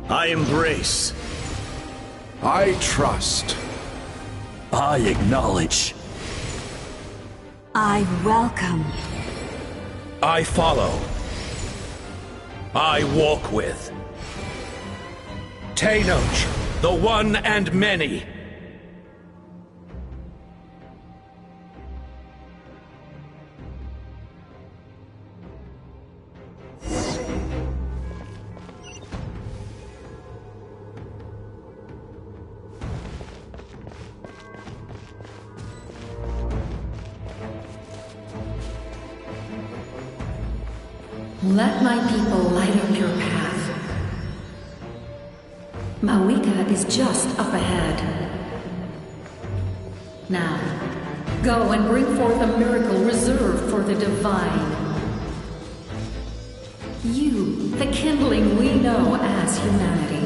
I embrace. I trust. I acknowledge. I welcome. I follow. I walk with. Tenoch, the one and many. Let my people light up your path. Mawika is just up ahead. Now, go and bring forth a miracle reserved for the divine. You, the kindling we know as humanity.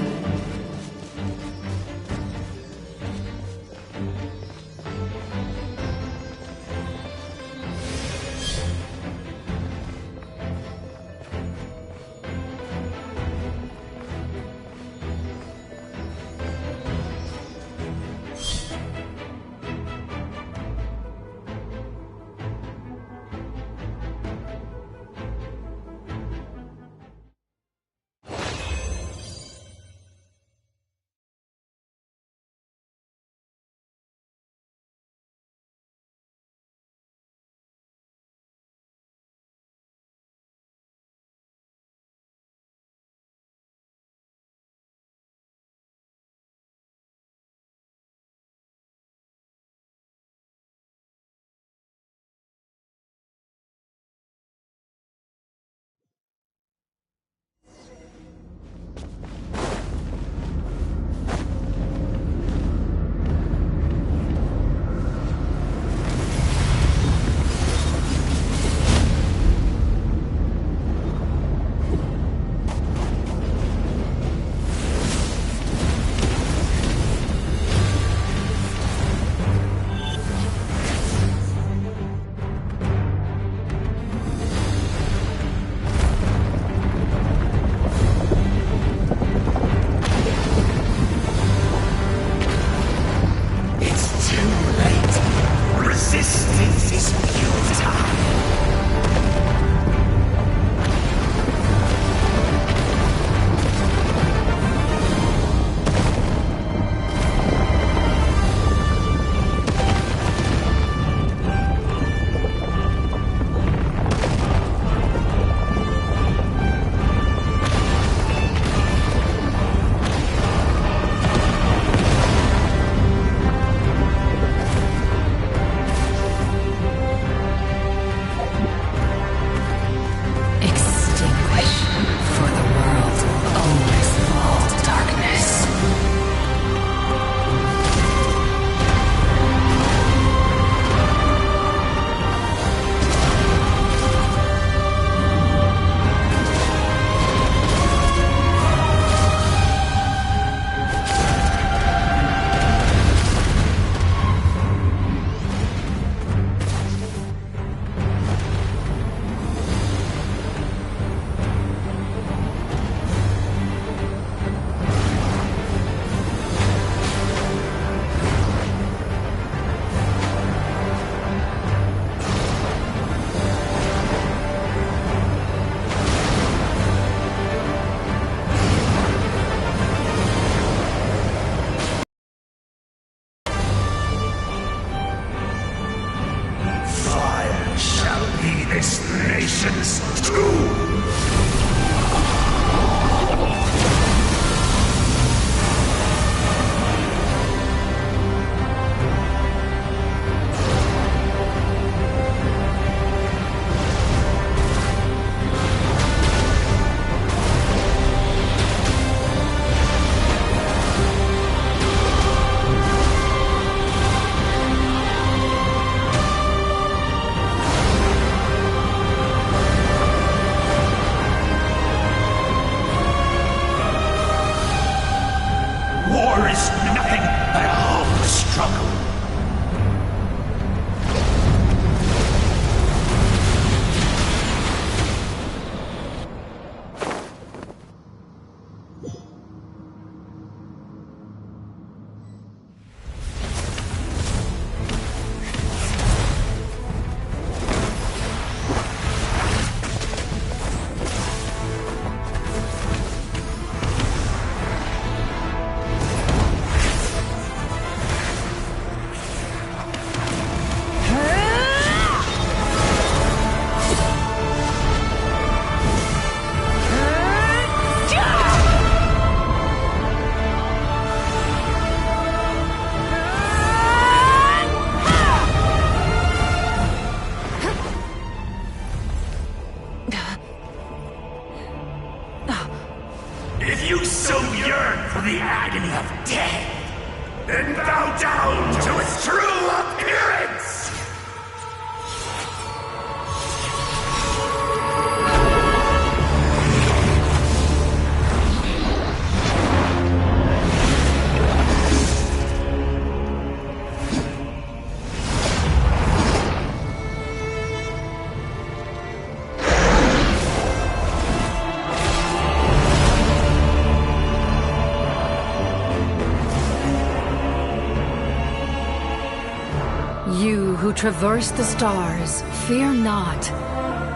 who traverse the stars, fear not.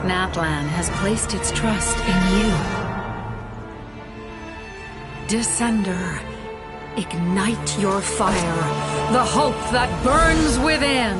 Natlan has placed its trust in you. Descender, ignite your fire, the hope that burns within!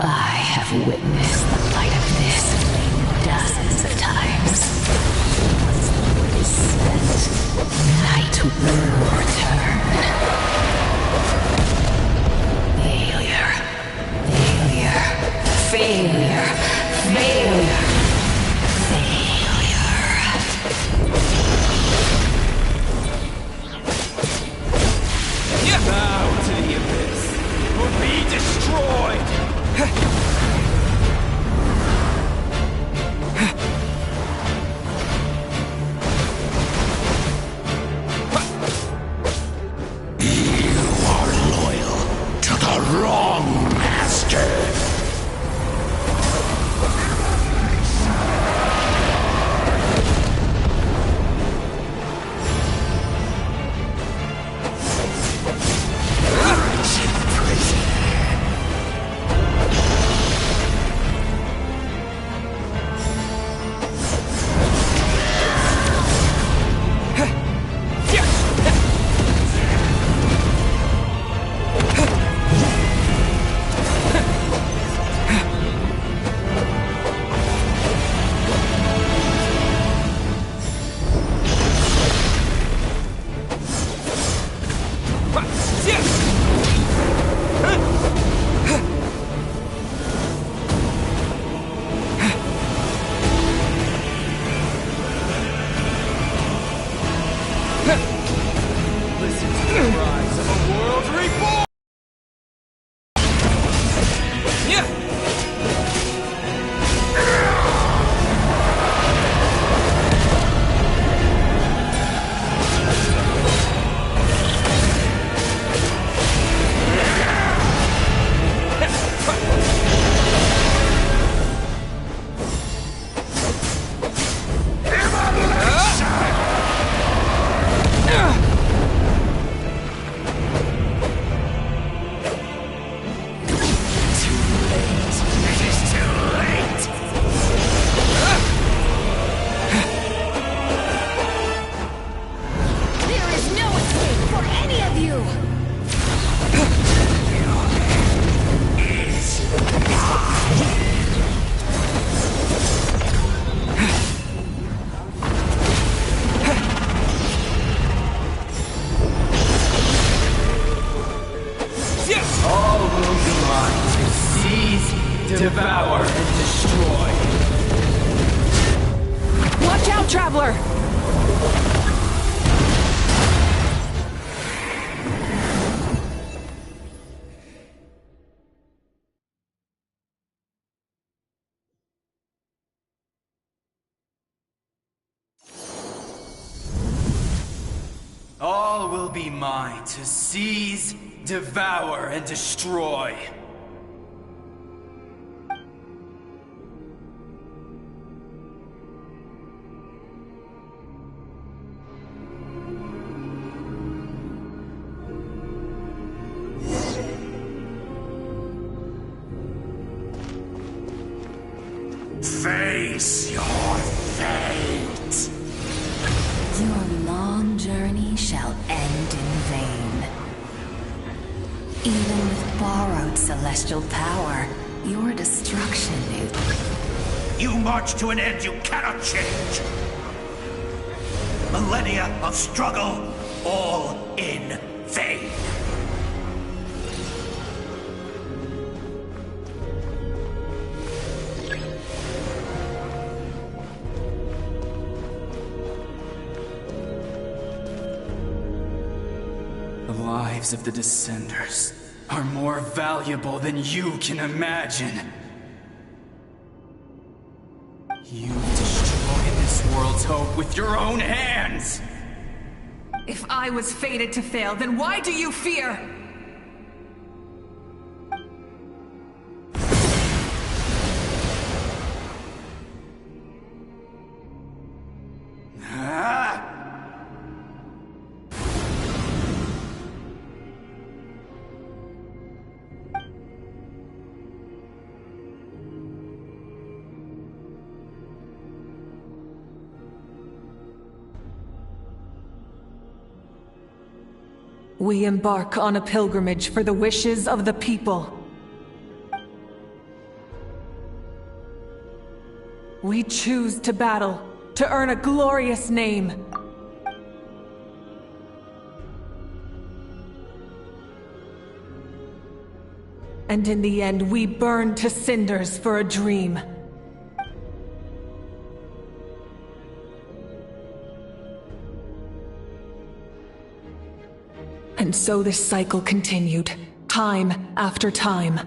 I have witnessed the light of this dozens of times. Once the word is sent, night will return. Failure. Failure. Failure. Failure. Failure. Bow to the abyss, or be destroyed! Traveler! All will be mine to seize, devour, and destroy. Face your fate! Your long journey shall end in vain. Even with borrowed celestial power, your destruction is... You march to an end you cannot change! Millennia of struggle, all in vain! The lives of the Descenders are more valuable than you can imagine. You've destroyed this world's hope with your own hands! If I was fated to fail, then why do you fear? Ah! We embark on a pilgrimage for the wishes of the people. We choose to battle, to earn a glorious name. And in the end, we burn to cinders for a dream. And so this cycle continued, time after time.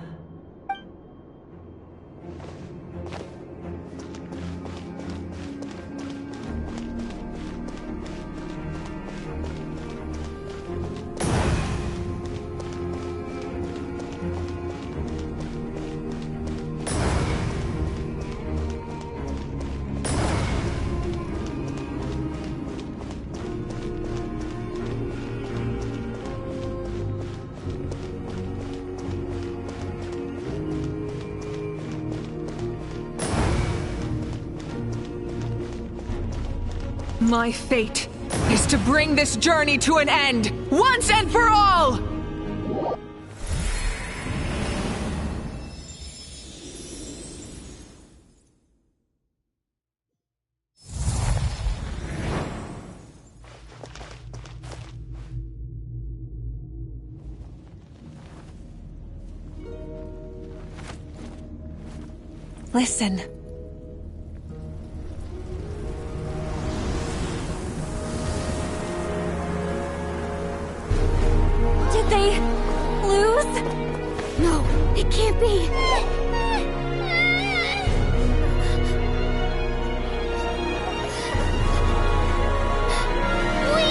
My fate is to bring this journey to an end, once and for all! Listen. Did they lose? No, it can't be. We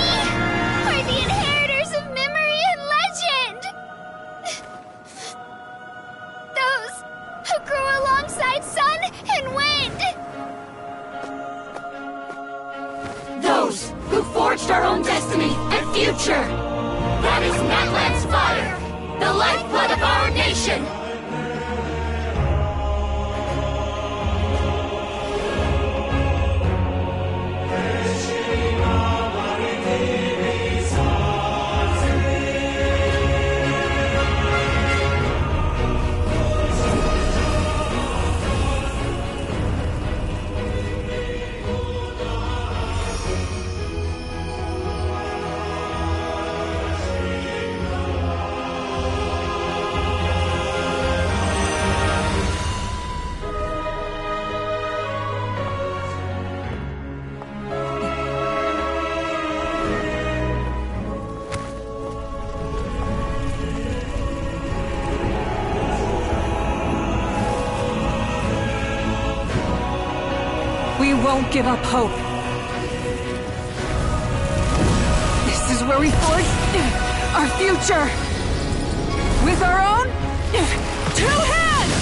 are the inheritors of memory and legend. Those who grew alongside sun and wind. Those who forged our own destiny and future. That is Natlan's fire, the lifeblood of our nation! We won't give up hope. This is where we forge our future. With our own 2 hands!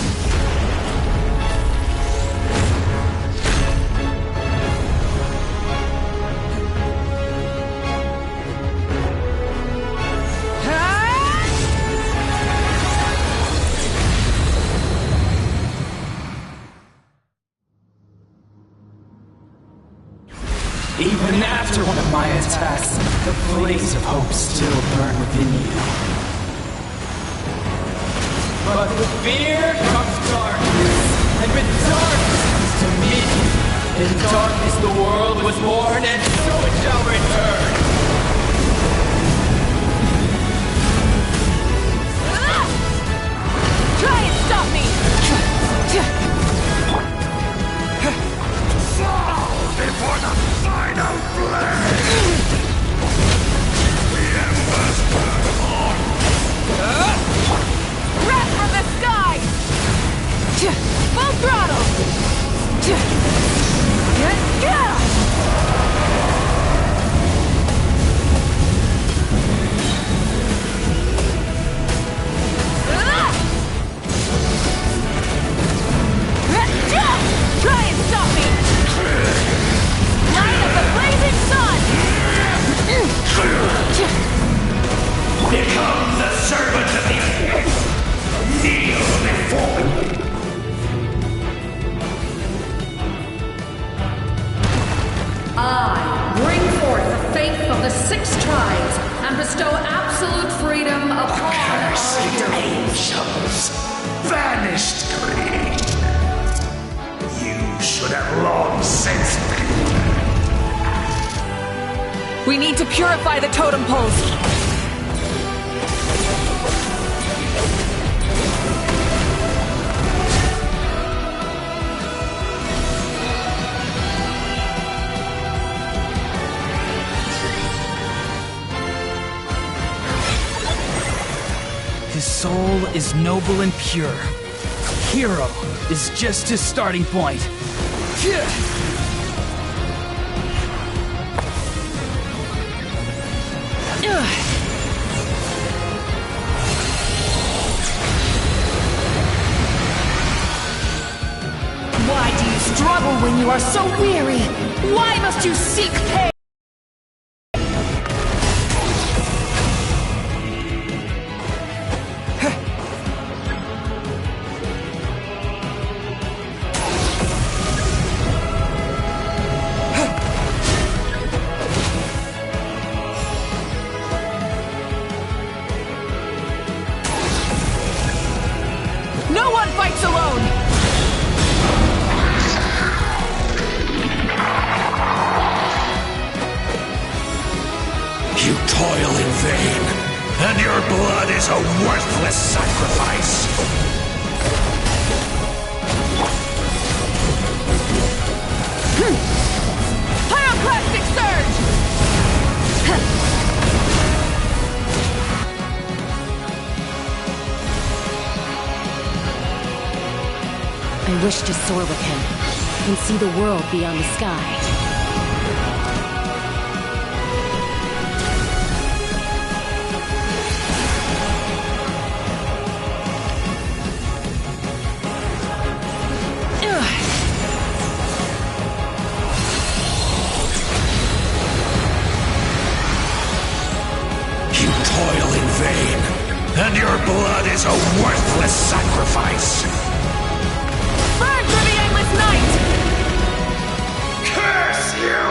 Even after one of my attacks, the blaze of hope still burned within you. But with fear comes darkness, and with darkness comes dominion. In darkness the world was born, and so it shall return. Try and stop me! Before the final flame! The embers burn on! Wrath from the sky! Full throttle! Try and stop me! Light of the blazing sun! Become the servant of the earth! Kneel before me! I bring forth the faith of the 6 tribes and bestow absolute freedom upon Cursed angels! Vanished greed! You should have long since been. We need to purify the totem poles. His soul is noble and pure. Hero is just his starting point. Why do you struggle when you are so weary? Why must you seek pain? No one fights alone! You toil in vain, and your blood is a worthless sacrifice. Pyroclastic surge! I wish to soar with him and see the world beyond the sky. You toil in vain, and your blood is a worthless sacrifice. Burn through the endless night! Curse you!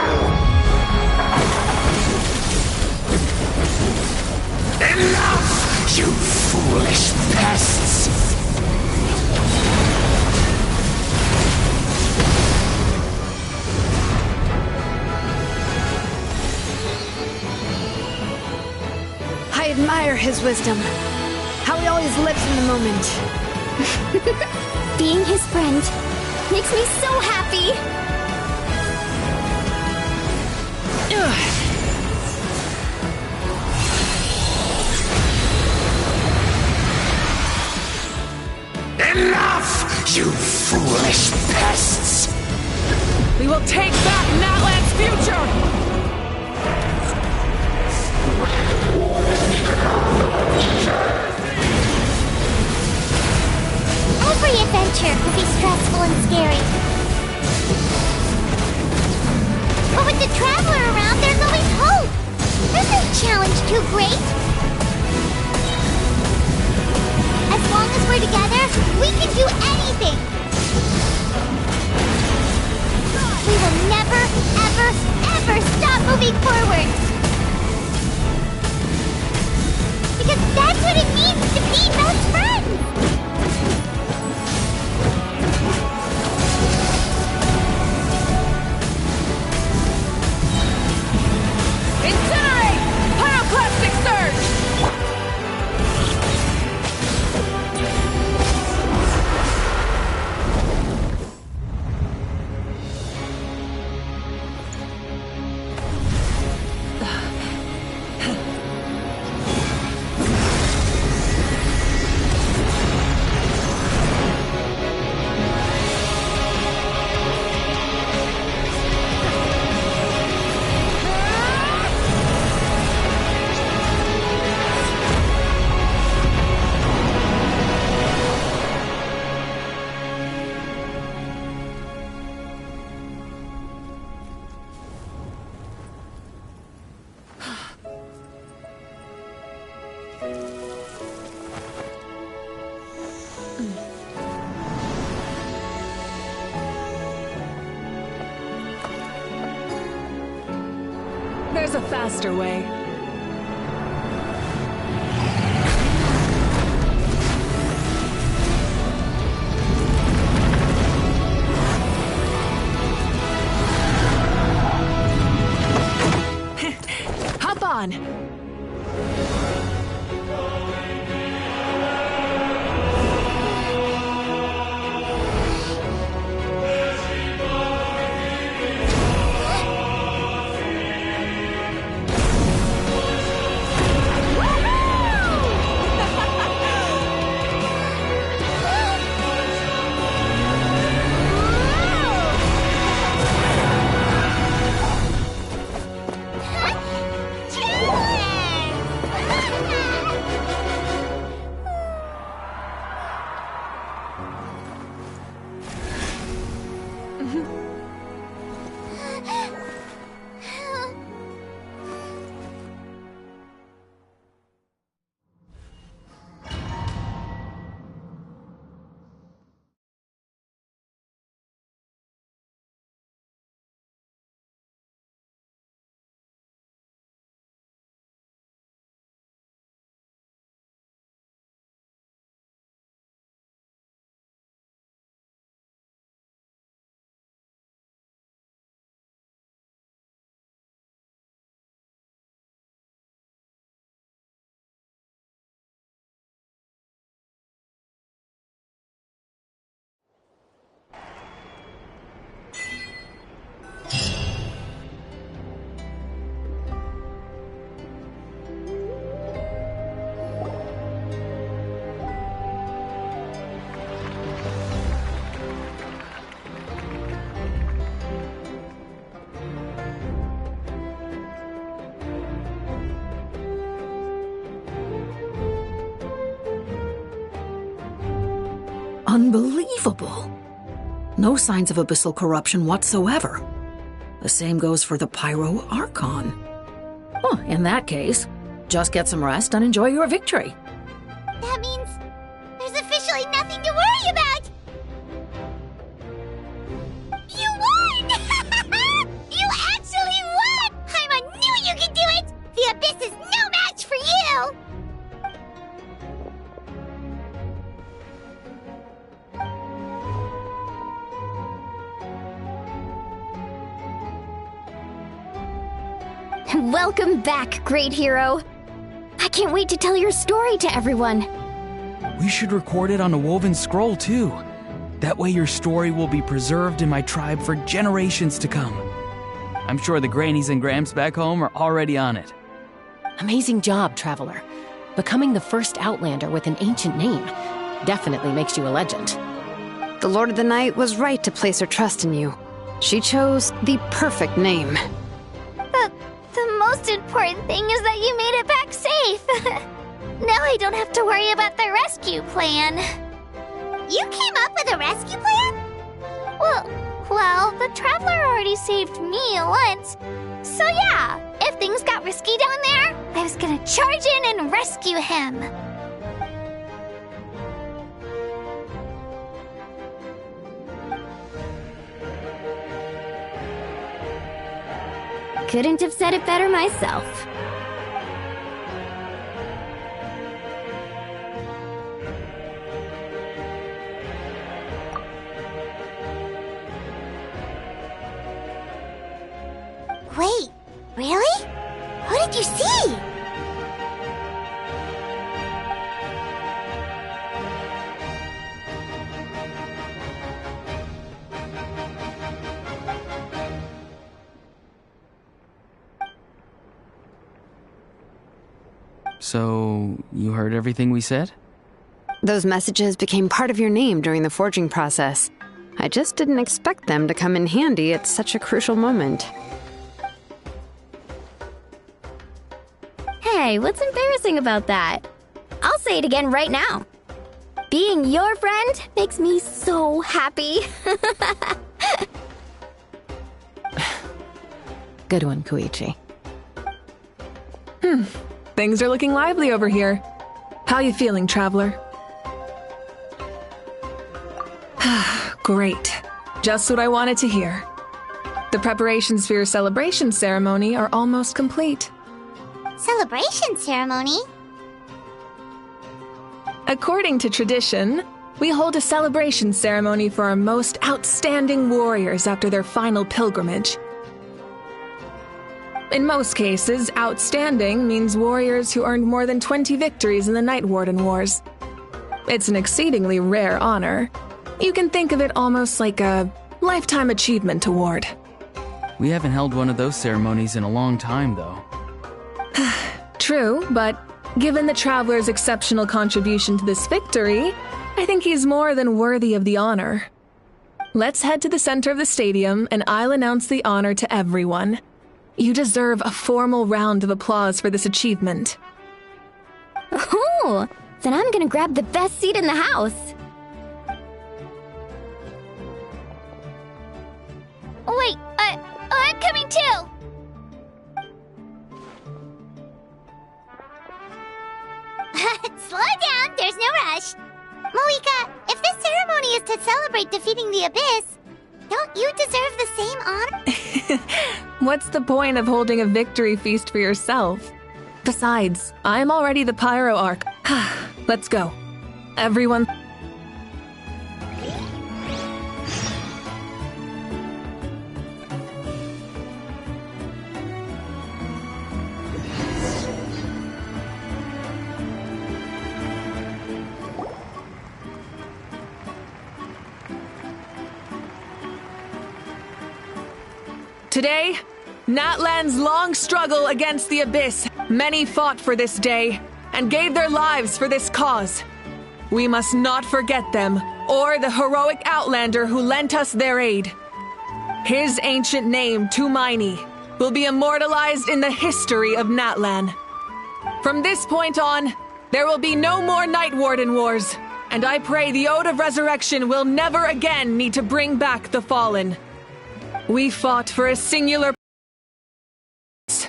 Enough, you foolish pests! I admire his wisdom. How he always lives in the moment. Being his friend makes me so happy! Enough, you foolish pests! We will take back Natlan's future! Every adventure could be stressful and scary. But with the Traveler around, there's always hope! There's no challenge too great! As long as we're together, we can do anything! We will never, ever, ever stop moving forward! Because that's what it means to be best friends! Incinerate! Pyroclastic surge! There's a faster way. Hop on! Unbelievable! No signs of abyssal corruption whatsoever. The same goes for the Pyro Archon. Well, in that case, just get some rest and enjoy your victory. That means there's officially nothing to worry about! You won! You actually won! I knew you could do it! The Abyss is no match for you! Welcome back, great hero. I can't wait to tell your story to everyone. We should record it on a woven scroll, too. That way your story will be preserved in my tribe for generations to come. I'm sure the Grannies and Gramps back home are already on it. Amazing job, Traveler. Becoming the first Outlander with an ancient name definitely makes you a legend. The Lord of the Night was right to place her trust in you. She chose the perfect name. The most important thing is that you made it back safe. Now I don't have to worry about the rescue plan. You came up with a rescue plan? Well, the Traveler already saved me once. So yeah, if things got risky down there, I was gonna charge in and rescue him. Couldn't have said it better myself. Wait, really? What did you see? So, you heard everything we said? Those messages became part of your name during the forging process. I just didn't expect them to come in handy at such a crucial moment. Hey, what's embarrassing about that? I'll say it again right now. Being your friend makes me so happy. Good one, Koichi. Things are looking lively over here. How you feeling, Traveler? Great. Just what I wanted to hear. The preparations for your celebration ceremony are almost complete. Celebration ceremony? According to tradition, we hold a celebration ceremony for our most outstanding warriors after their final pilgrimage. In most cases, outstanding means warriors who earned more than 20 victories in the Night Warden Wars. It's an exceedingly rare honor. You can think of it almost like a lifetime achievement award. We haven't held one of those ceremonies in a long time, though. True, but given the Traveler's exceptional contribution to this victory, I think he's more than worthy of the honor. Let's head to the center of the stadium, and I'll announce the honor to everyone. You deserve a formal round of applause for this achievement. Oh, then I'm gonna grab the best seat in the house. Wait, I'm coming too! Slow down, there's no rush. Moika, if this ceremony is to celebrate defeating the Abyss, don't you deserve the same honor? What's the point of holding a victory feast for yourself? Besides, I'm already the Pyro Arc. Let's go. Everyone. Today, Natlan's long struggle against the Abyss. Many fought for this day and gave their lives for this cause. We must not forget them or the heroic Outlander who lent us their aid. His ancient name, Tumaini, will be immortalized in the history of Natlan. From this point on, there will be no more Night Warden Wars, and I pray the Ode of Resurrection will never again need to bring back the Fallen. We fought for a singular purpose,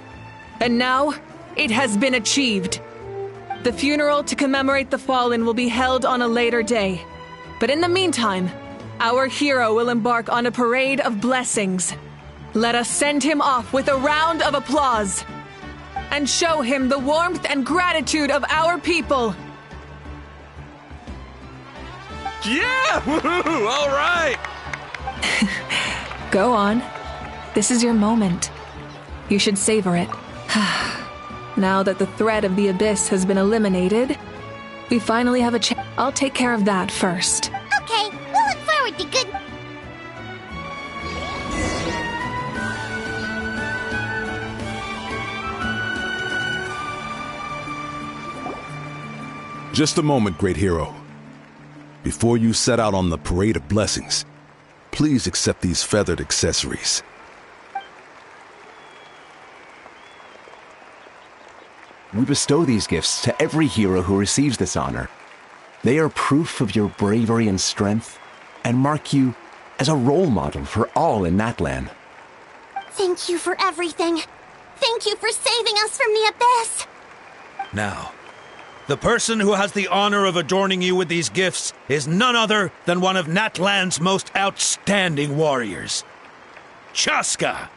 and now it has been achieved. The funeral to commemorate the Fallen will be held on a later day. But in the meantime, our hero will embark on a parade of blessings. Let us send him off with a round of applause and show him the warmth and gratitude of our people. Yeah! Woohoo! All right! Go on. This is your moment. You should savor it. Now that the threat of the Abyss has been eliminated, we finally have a chance. I'll take care of that first. Okay, we'll look forward to good... Just a moment, great hero. Before you set out on the parade of blessings, Please accept these feathered accessories. We bestow these gifts to every hero who receives this honor. They are proof of your bravery and strength, and mark you as a role model for all in Natlan. Thank you for everything. Thank you for saving us from the abyss. Now, the person who has the honor of adorning you with these gifts is none other than one of Natlan's most outstanding warriors, Chaska.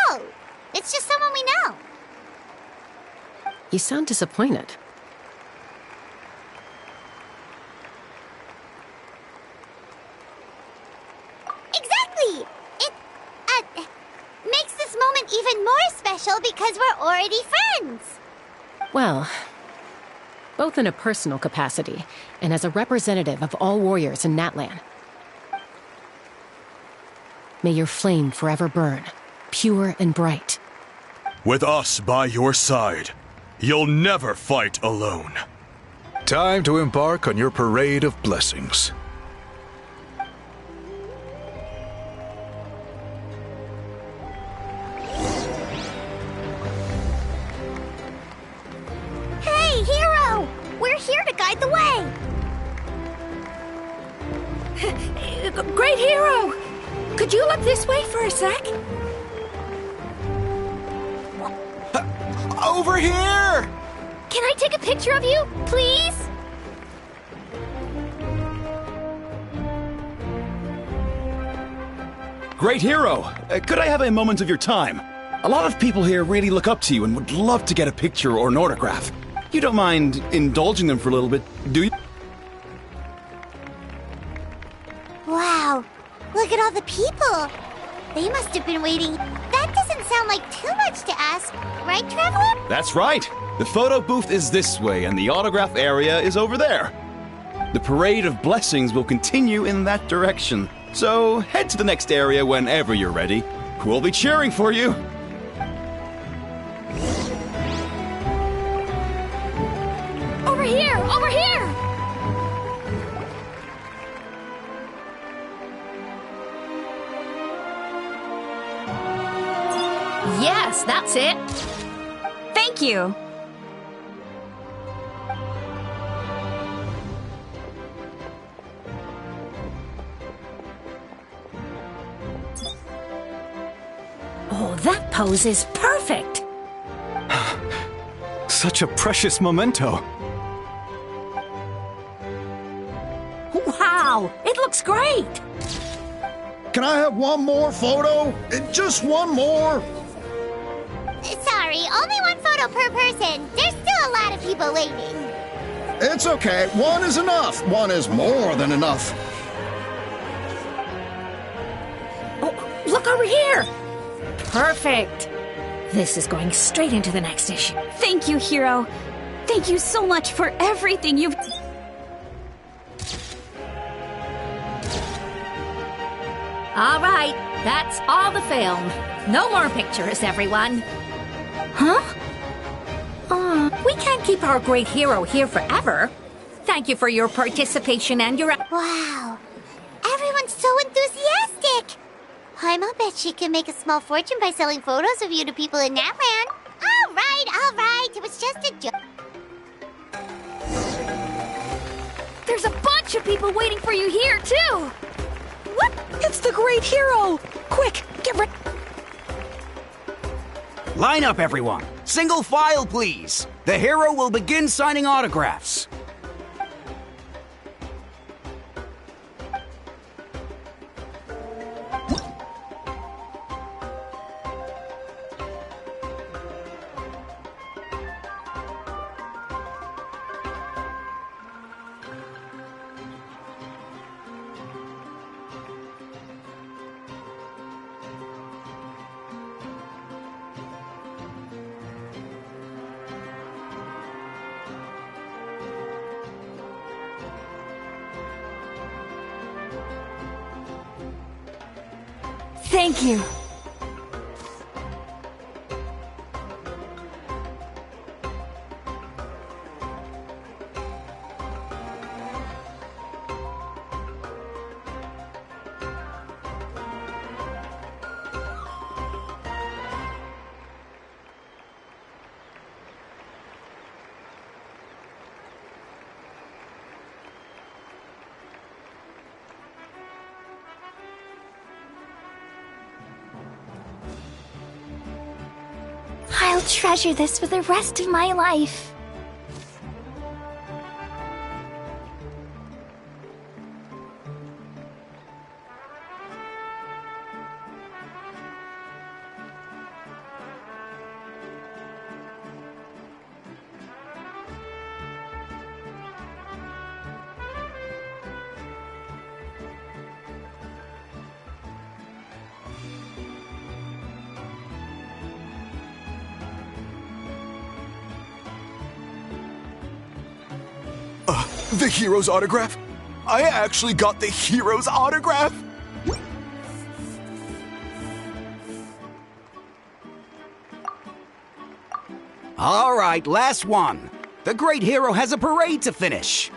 Oh, it's just someone we know. You sound disappointed. Exactly! It, makes this moment even more special because we're already friends. Well, both in a personal capacity and as a representative of all warriors in Natlan. May your flame forever burn, pure and bright. With us by your side, you'll never fight alone. Time to embark on your parade of blessings. Hey, hero! We're here to guide the way! Great hero! Could you look this way for a sec? Over here! Can I take a picture of you, please? Great hero! Could I have a moment of your time? A lot of people here really look up to you and would love to get a picture or an autograph. You don't mind indulging them for a little bit, do you? Wow, look at all the people. They must have been waiting. That doesn't sound like too much to ask, right, Traveler? That's right. The photo booth is this way and the autograph area is over there. The parade of blessings will continue in that direction. So head to the next area whenever you're ready. We'll be cheering for you. Over here! Over here! Yes, that's it. Thank you. Oh, that pose is perfect. Such a precious memento. Wow, it looks great. Can I have one more photo? Just one more? Sorry, only one photo per person. There's still a lot of people waiting. It's okay. One is enough. One is more than enough. Oh, look over here. Perfect. This is going straight into the next issue. Thank you, hero. Thank you so much for everything you've... All right, that's all the film. No more pictures, everyone. Huh? We can't keep our great hero here forever. Thank you for your participation and your... Wow, everyone's so enthusiastic. I'll bet she can make a small fortune by selling photos of you to people in Natlan. All right, it was just a joke. There's a bunch of people waiting for you here, too. What? It's the great hero. Quick, get ready. Line up, everyone. Single file, please. The hero will begin signing autographs. Thank you. I'll treasure this for the rest of my life. The hero's autograph? I actually got the hero's autograph? All right, last one. The great hero has a parade to finish.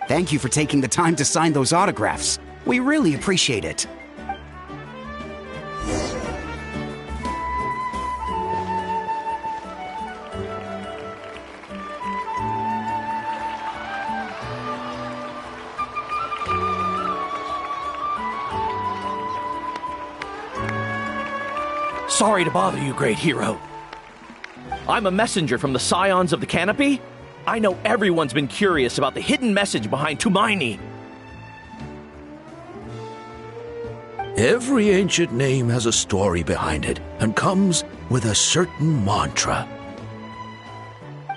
Thank you for taking the time to sign those autographs. We really appreciate it. Sorry to bother you, great hero. I'm a messenger from the Scions of the Canopy. I know everyone's been curious about the hidden message behind Tumaini. Every ancient name has a story behind it and comes with a certain mantra.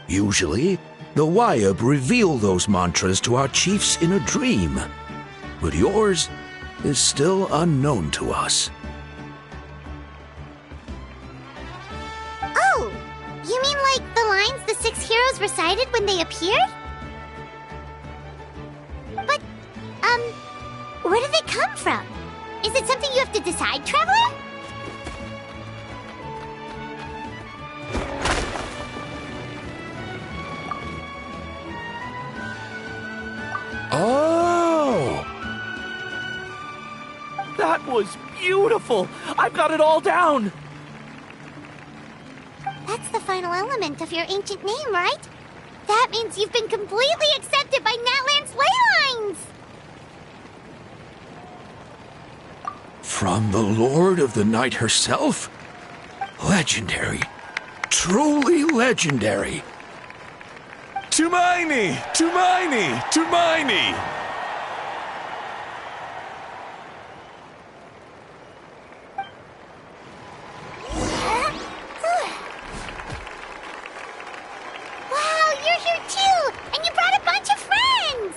Usually, the Wayab reveal those mantras to our chiefs in a dream, but yours is still unknown to us. Oh, you mean like the lines the 6 heroes recited when they appeared? But, where do they come from? Is it something you have to decide, Traveler? Oh! That was beautiful! I've got it all down! That's the final element of your ancient name, right? That means you've been completely accepted by Natlan's ley lines! From the Lord of the Night herself? Legendary. Truly legendary. Tumaini! Tumaini! Tumaini! Wow, you're here too! And you brought a bunch of friends!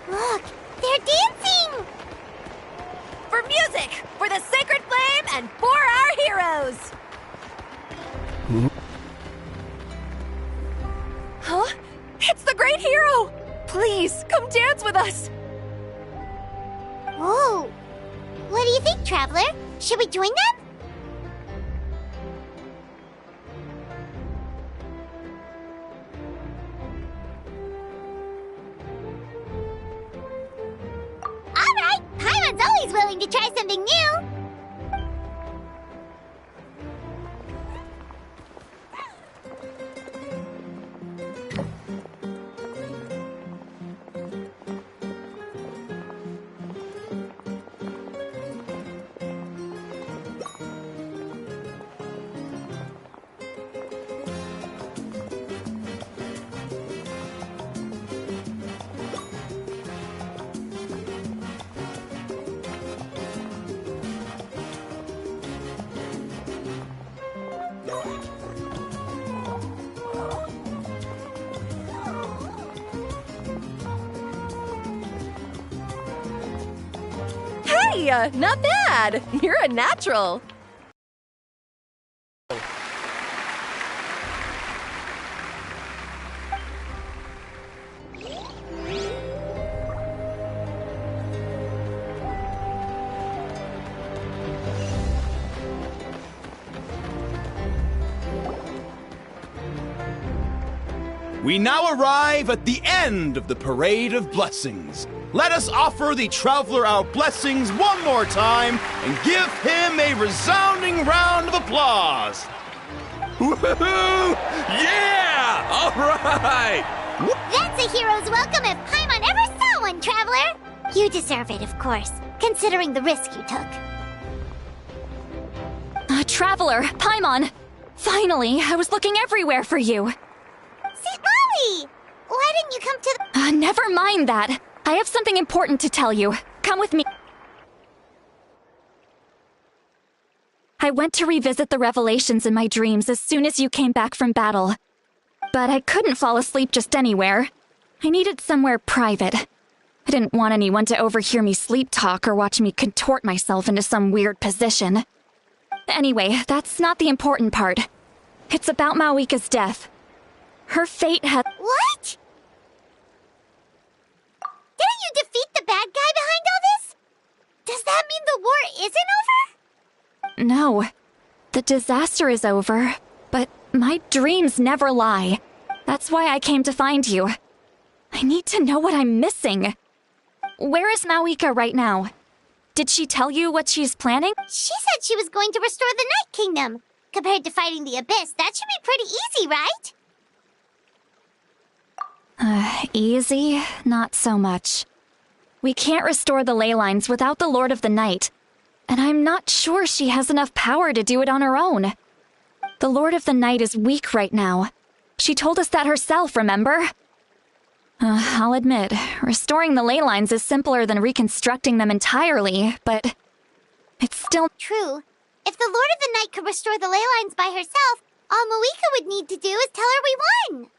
Look, they're dancing! For music, for the sacred flame, and for our heroes! Huh? It's the great hero! Please, come dance with us! Whoa! What do you think, Traveler? Should we join them? Alright! Paimon's always willing to try something new! Hey, not bad! You're a natural! We now arrive at the end of the Parade of Blessings. Let us offer the traveler our blessings one more time and give him a resounding round of applause. Woohoo! Yeah! All right! That's a hero's welcome if Paimon ever saw one, Traveler! You deserve it, of course, considering the risk you took. Traveler, Paimon! Finally, I was looking everywhere for you. St. Molly! Why didn't you come to the— Never mind that. I have something important to tell you. Come with me. I went to revisit the revelations in my dreams as soon as you came back from battle. But I couldn't fall asleep just anywhere. I needed somewhere private. I didn't want anyone to overhear me sleep talk or watch me contort myself into some weird position. Anyway, that's not the important part. It's about Mawika's death. Her fate had— What? Didn't you defeat the bad guy behind all this? Does that mean the war isn't over? No. The disaster is over, but my dreams never lie. That's why I came to find you. I need to know what I'm missing. Where is Mawika right now? Did she tell you what she's planning? She said she was going to restore the Night Kingdom. Compared to fighting the Abyss, that should be pretty easy, right? Easy? Not so much. We can't restore the ley lines without the Lord of the Night, and I'm not sure she has enough power to do it on her own. The Lord of the Night is weak right now. She told us that herself, remember? I'll admit, restoring the ley lines is simpler than reconstructing them entirely, but it's still— True. If the Lord of the Night could restore the ley lines by herself, all Mawika would need to do is tell her we won.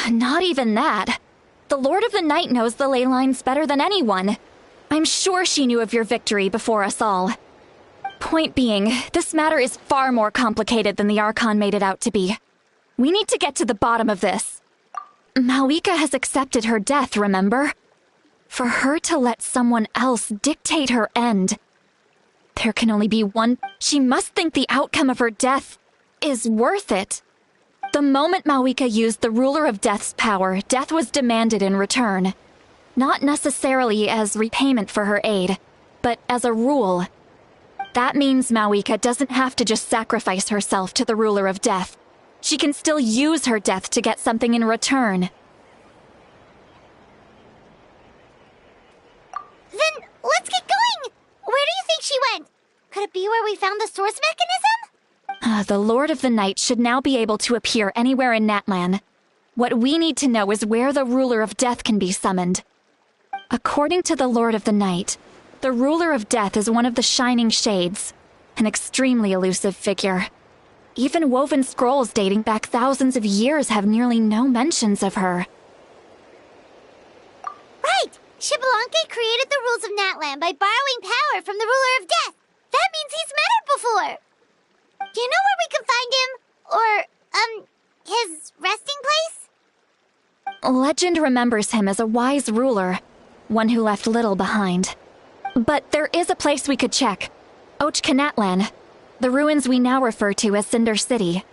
Not even that. The Lord of the Night knows the ley lines better than anyone. I'm sure she knew of your victory before us all. Point being, this matter is far more complicated than the Archon made it out to be. We need to get to the bottom of this. Mawika has accepted her death, remember? For her to let someone else dictate her end, there can only be one— She must think the outcome of her death is worth it. The moment Mawika used the Ruler of Death's power, death was demanded in return. Not necessarily as repayment for her aid, but as a rule. That means Mawika doesn't have to just sacrifice herself to the Ruler of Death. She can still use her death to get something in return. Then let's get going! Where do you think she went? Could it be where we found the source mechanism? The Lord of the Night should now be able to appear anywhere in Natlan. What we need to know is where the Ruler of Death can be summoned. According to the Lord of the Night, the Ruler of Death is one of the Shining Shades, an extremely elusive figure. Even woven scrolls dating back thousands of years have nearly no mentions of her. Right! Xbalanque created the rules of Natlan by borrowing power from the Ruler of Death. That means he's met her before. Do you know where we can find him? Or, his resting place? Legend remembers him as a wise ruler, one who left little behind. But there is a place we could check. Ochkanatlan, the ruins we now refer to as Cinder City.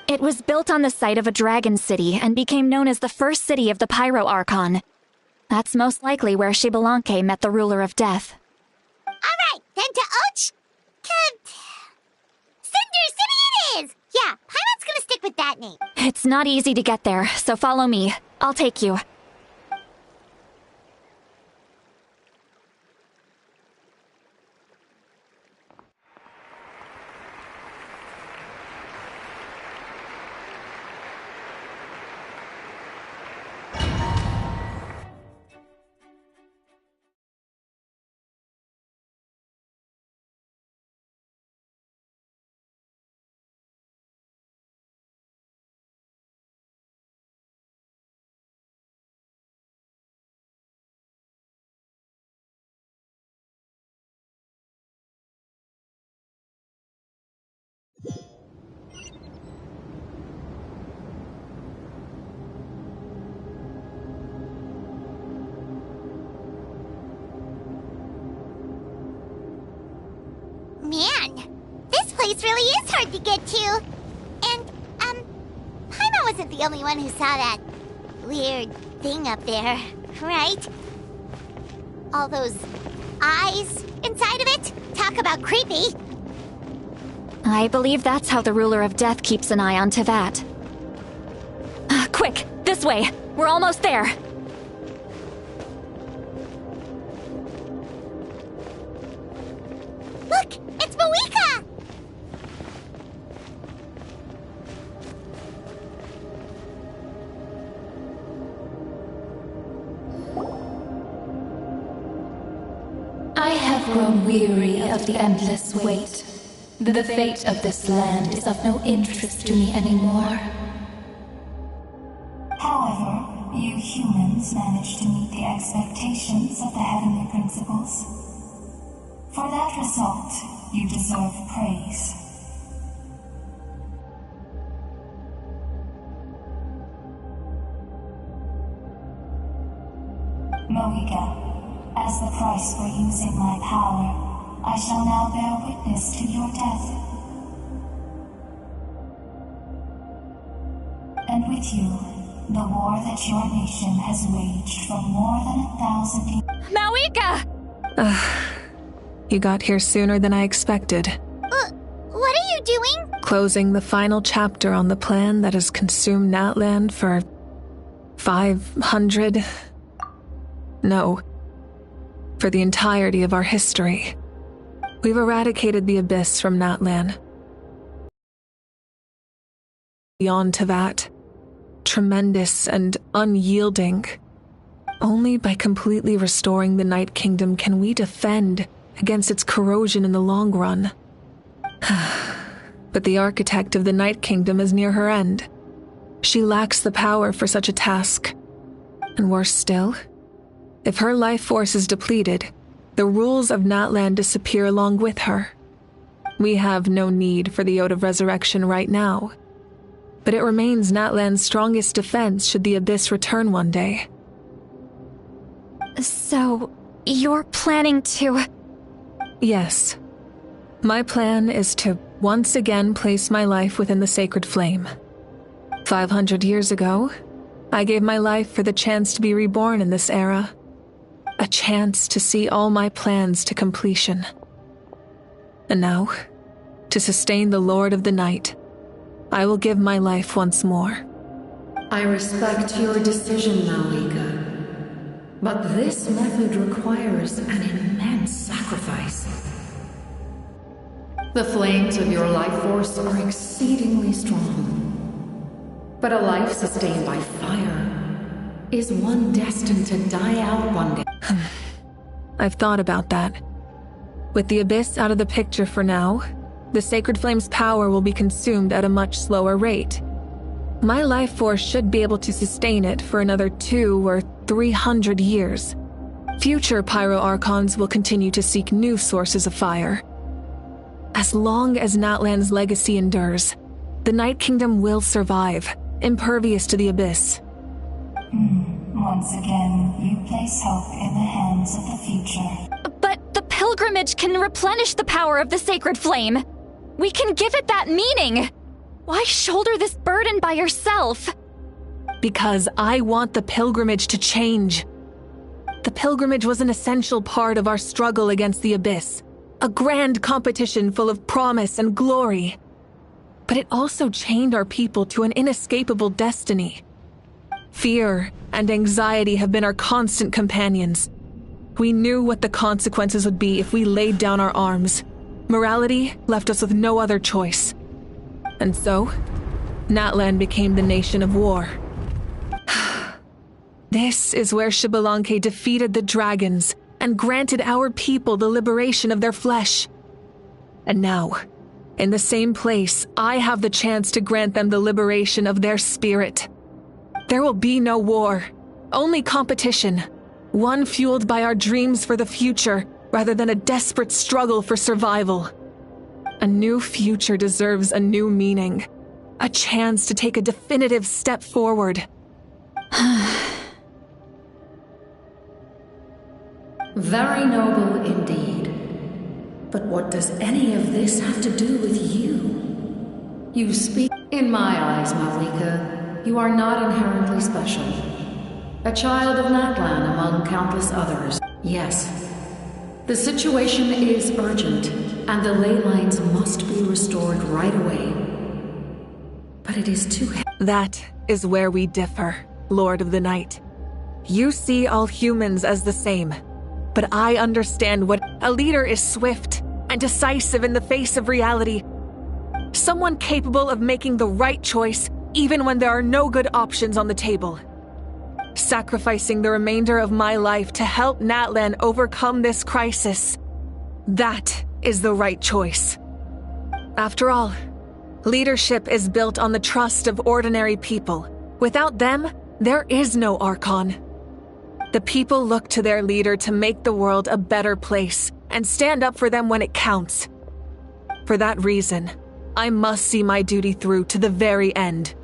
It was built on the site of a dragon city and became known as the first city of the Pyro Archon. That's most likely where Xbalanque met the Ruler of Death. Alright, then to Cinder City it is! Yeah, Paimon's gonna stick with that name. It's not easy to get there, so follow me. I'll take you. Man, this place really is hard to get to. And, Paimon was wasn't the only one who saw that weird thing up there, right? All those eyes inside of it? Talk about creepy. I believe that's how the ruler of death keeps an eye on Tevat. Quick, this way! We're almost there! Look! It's Mawika! I have grown weary of the endless wait. The fate of this land is of no interest to me anymore. However, you humans managed to meet the expectations of the heavenly principles. For that result, you deserve praise. Mawika, as the price for using my power, I shall now bear witness to your death. And with you, the war that your nation has waged for more than 1,000 years. Mawika! You got here sooner than I expected. What are you doing? Closing the final chapter on the plan that has consumed Natland for 500... No. For the entirety of our history. We've eradicated the Abyss from Natlan. Beyond Tevat, tremendous and unyielding. Only by completely restoring the Night Kingdom can we defend against its corrosion in the long run. But the architect of the Night Kingdom is near her end. She lacks the power for such a task. And worse still, if her life force is depleted, the rules of Natland disappear along with her. We have no need for the Ode of Resurrection right now, but it remains Natland's strongest defense should the Abyss return one day. So, you're planning to... Yes. My plan is to once again place my life within the sacred flame. 500 years ago, I gave my life for the chance to be reborn in this era. A chance to see all my plans to completion. And now, to sustain the Lord of the Night, I will give my life once more. I respect your decision, Mawika. But this method requires an immense sacrifice. The flames of your life force are exceedingly strong. But a life sustained by fire is one destined to die out one day. I've thought about that. With the Abyss out of the picture for now, the Sacred Flame's power will be consumed at a much slower rate. My life force should be able to sustain it for another 200 or 300 years. Future Pyro Archons will continue to seek new sources of fire. As long as Natland's legacy endures, the Night Kingdom will survive, impervious to the Abyss. Once again, you place hope in the hands of the future. But the pilgrimage can replenish the power of the sacred flame. We can give it that meaning. Why shoulder this burden by yourself? Because I want the pilgrimage to change. The pilgrimage was an essential part of our struggle against the Abyss, a grand competition full of promise and glory. But it also chained our people to an inescapable destiny. Fear and anxiety have been our constant companions. We knew what the consequences would be if we laid down our arms. Morality left us with no other choice. And so, Natland became the nation of war. This is where Xbalanque defeated the dragons and granted our people the liberation of their flesh. And now, in the same place, I have the chance to grant them the liberation of their spirit. There will be no war, only competition, one fueled by our dreams for the future rather than a desperate struggle for survival. A new future deserves a new meaning, a chance to take a definitive step forward. Very noble indeed. But what does any of this have to do with you? You speak... In my eyes, Mawika, you are not inherently special. A child of Natlan among countless others. Yes. The situation is urgent, and the ley lines must be restored right away. But it is too heavy. That is where we differ, Lord of the Night. You see all humans as the same, but I understand what a leader is: swift and decisive in the face of reality. Someone capable of making the right choice even when there are no good options on the table. Sacrificing the remainder of my life to help Natlan overcome this crisis. That is the right choice. After all, leadership is built on the trust of ordinary people. Without them, there is no Archon. The people look to their leader to make the world a better place and stand up for them when it counts. For that reason, I must see my duty through to the very end.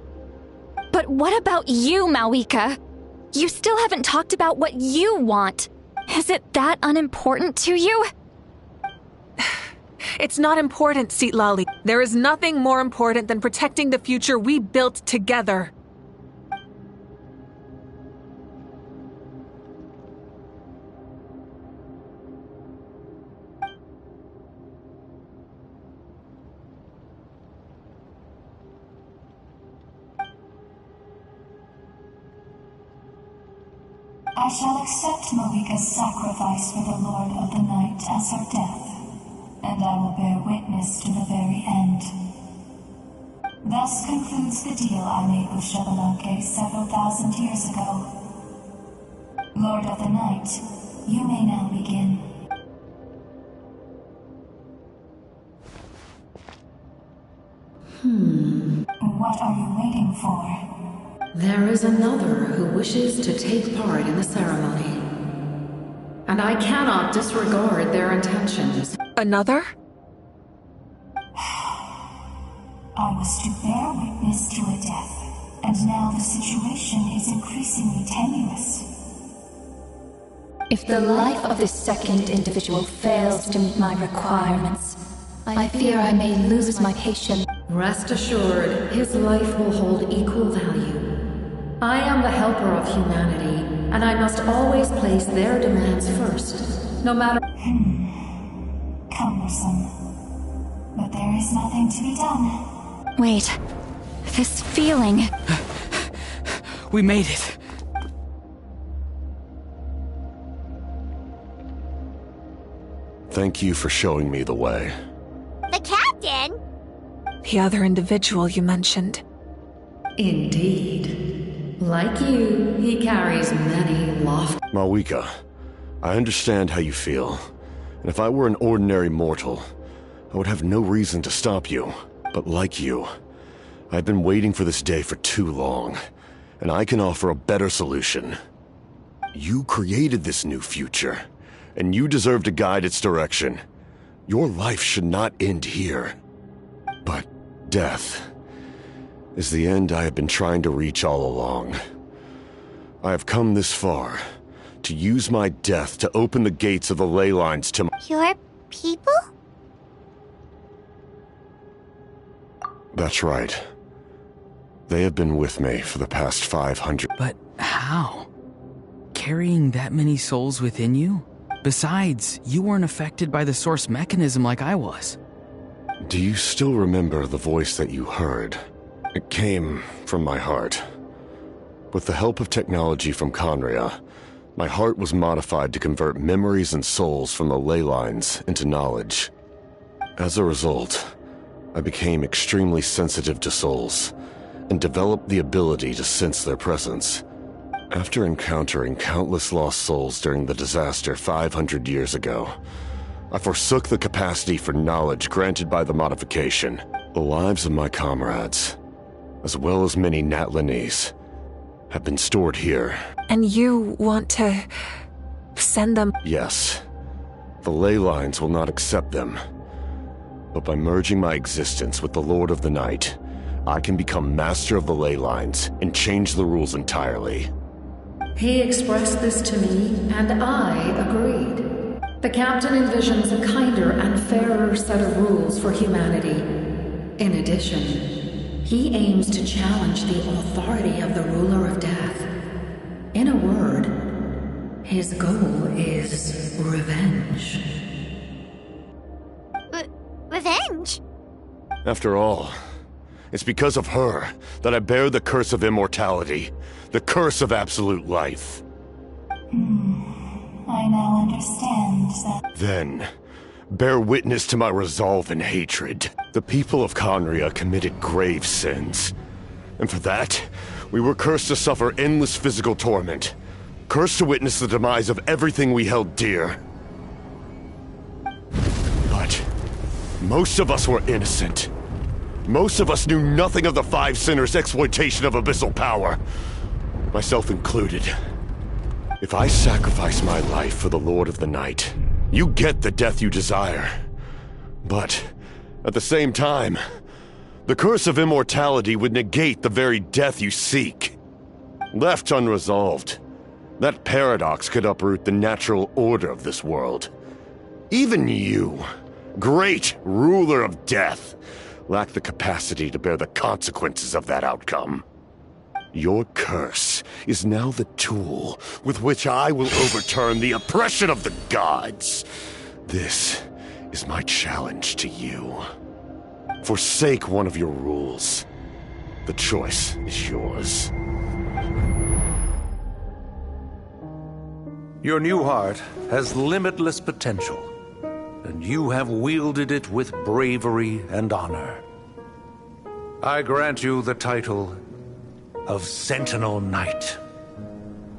But what about you, Malika? You still haven't talked about what you want. Is it that unimportant to you? It's not important, Citlali. There is nothing more important than protecting the future we built together. I shall accept Malika's sacrifice for the Lord of the Night as her death, and I will bear witness to the very end. Thus concludes the deal I made with Xbalanque several thousand years ago. Lord of the Night, you may now begin. What are you waiting for? There is another who wishes to take part in the ceremony. And I cannot disregard their intentions. Another? I was to bear witness to a death, and now the situation is increasingly tenuous. If the life of this second individual fails to meet my requirements, I fear I may lose my patience. Rest assured, his life will hold equal value. I am the helper of humanity, and I must always place their demands first, no matter— Cumbersome. But there is nothing to be done. Wait. This feeling. We made it. Thank you for showing me the way. The captain? The other individual you mentioned. Indeed. Like you, he carries many lofty— Malika, I understand how you feel. And if I were an ordinary mortal, I would have no reason to stop you. But like you, I've been waiting for this day for too long. And I can offer a better solution. You created this new future, and you deserve to guide its direction. Your life should not end here. But death is the end I have been trying to reach all along. I have come this far to use my death to open the gates of the ley lines to— Your people? That's right. They have been with me for the past 500— But how? Carrying that many souls within you? Besides, you weren't affected by the source mechanism like I was. Do you still remember the voice that you heard? It came from my heart. With the help of technology from Conria, my heart was modified to convert memories and souls from the ley lines into knowledge. As a result, I became extremely sensitive to souls, and developed the ability to sense their presence. After encountering countless lost souls during the disaster 500 years ago, I forsook the capacity for knowledge granted by the modification. The lives of my comrades, as well as many Natlanese, have been stored here. And you want to send them? Yes. The ley lines will not accept them. But by merging my existence with the Lord of the Night, I can become master of the ley lines and change the rules entirely. He expressed this to me, and I agreed. The captain envisions a kinder and fairer set of rules for humanity. In addition, He aims to challenge the authority of the ruler of death. In a word, his goal is revenge. Revenge? After all, it's because of her that I bear the curse of immortality, the curse of absolute life. I now understand that. Then, bear witness to my resolve and hatred. The people of Conria committed grave sins. And for that, we were cursed to suffer endless physical torment. Cursed to witness the demise of everything we held dear. But most of us were innocent. Most of us knew nothing of the Five Sinners' exploitation of abyssal power. Myself included. If I sacrifice my life for the Lord of the Night, you get the death you desire. But, at the same time, the curse of immortality would negate the very death you seek. Left unresolved, that paradox could uproot the natural order of this world. Even you, great ruler of death, lack the capacity to bear the consequences of that outcome. Your curse is now the tool with which I will overturn the oppression of the gods. This is my challenge to you. Forsake one of your rules. The choice is yours. Your new heart has limitless potential, and you have wielded it with bravery and honor. I grant you the title of Sentinel Knight.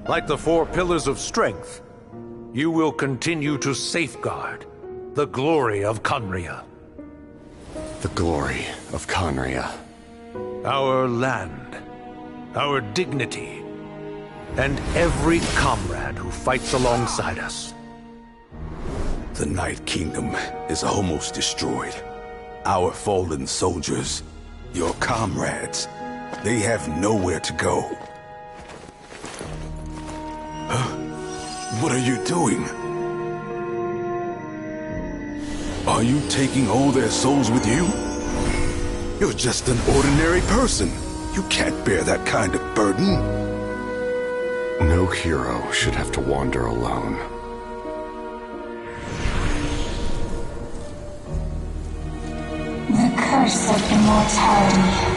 Like the four pillars of strength, you will continue to safeguard the glory of Conria. The glory of Conria. Our land, our dignity, and every comrade who fights alongside us. The Night Kingdom is almost destroyed. Our fallen soldiers, your comrades, they have nowhere to go. What are you doing? Are you taking all their souls with you? You're just an ordinary person. You can't bear that kind of burden. No hero should have to wander alone. The curse of immortality.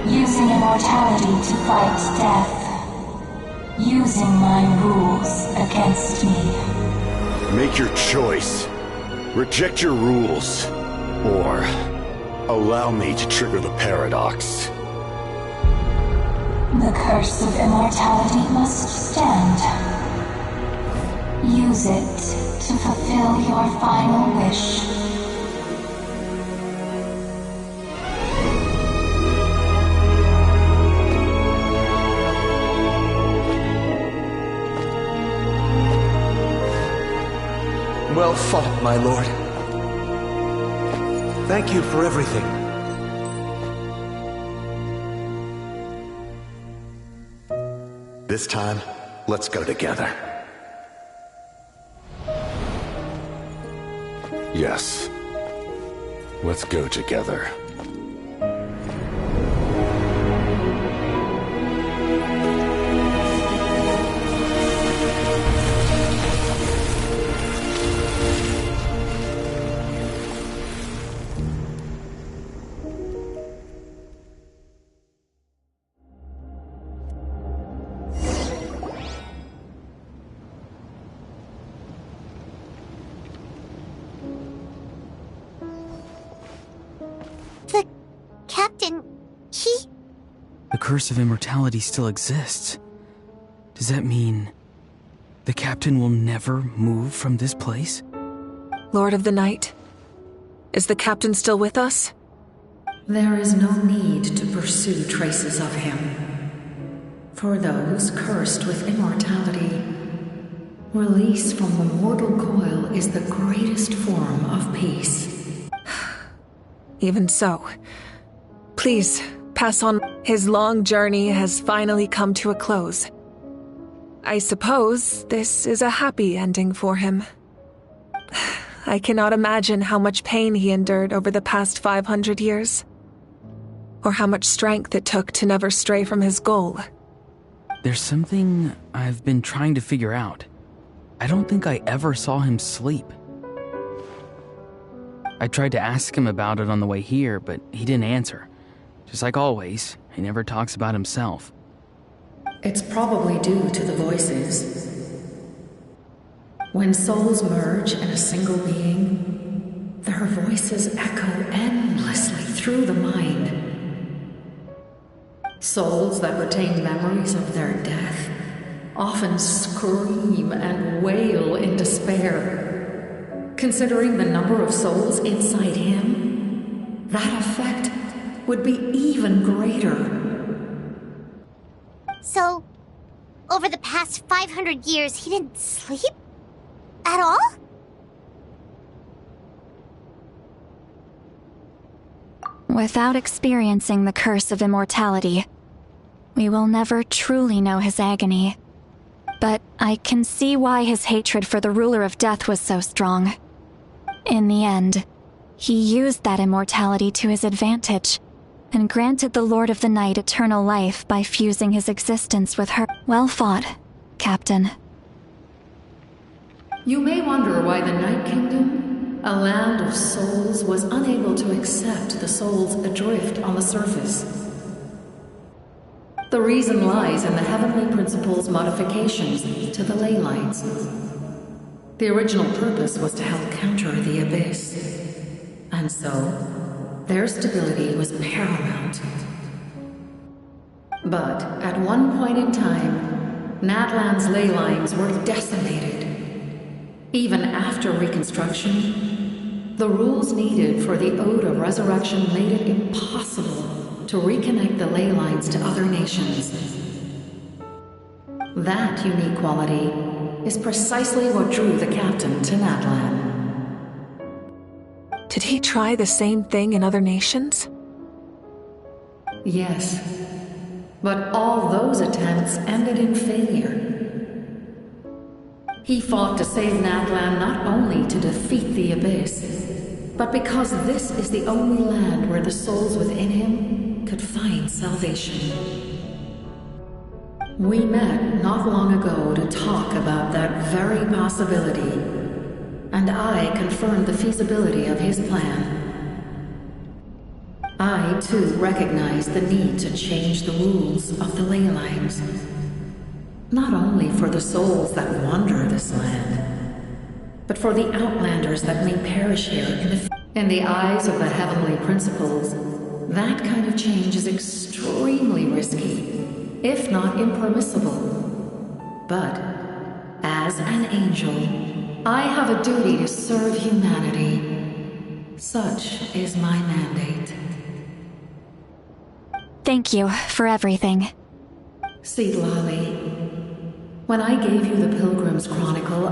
Using immortality to fight death. Using my rules against me. Make your choice. Reject your rules. Or allow me to trigger the paradox. The curse of immortality must stand. Use it to fulfill your final wish. Well fought, my lord. Thank you for everything. This time, let's go together. Yes. Let's go together. The curse of immortality still exists. Does that mean the captain will never move from this place? Lord of the Night, is the captain still with us? There is no need to pursue traces of him. For those cursed with immortality, release from the mortal coil is the greatest form of peace. Even so, please pass on. His long journey has finally come to a close. I suppose this is a happy ending for him. I cannot imagine how much pain he endured over the past 500 years. Or how much strength it took to never stray from his goal. There's something I've been trying to figure out. I don't think I ever saw him sleep. I tried to ask him about it on the way here, but he didn't answer. Just like always, he never talks about himself. It's probably due to the voices. When souls merge in a single being, their voices echo endlessly through the mind. Souls that retain memories of their death often scream and wail in despair. Considering the number of souls inside him, that effect would be even greater. So, over the past 500 years, he didn't sleep? At all? Without experiencing the curse of immortality, we will never truly know his agony. But I can see why his hatred for the ruler of death was so strong. In the end, he used that immortality to his advantage, and granted the Lord of the Night eternal life by fusing his existence with her. Well fought, Captain. You may wonder why the Night Kingdom, a land of souls, was unable to accept the souls adrift on the surface. The reason lies in the Heavenly Principle's modifications to the ley lines. The original purpose was to help counter the Abyss, and so their stability was paramount. But at one point in time, Natlan's ley lines were decimated. Even after reconstruction, the rules needed for the Ode of Resurrection made it impossible to reconnect the ley lines to other nations. That unique quality is precisely what drew the captain to Natlan. Did he try the same thing in other nations? Yes, but all those attempts ended in failure. He fought to save Natlan not only to defeat the Abyss, but because this is the only land where the souls within him could find salvation. We met not long ago to talk about that very possibility, and I confirmed the feasibility of his plan. I, too, recognized the need to change the rules of the ley lines. Not only for the souls that wander this land, but for the outlanders that may perish here in the eyes of the Heavenly Principles. That kind of change is extremely risky, if not impermissible. But, as an angel, I have a duty to serve humanity. Such is my mandate. Thank you for everything. Lolly, when I gave you the Pilgrim's Chronicle,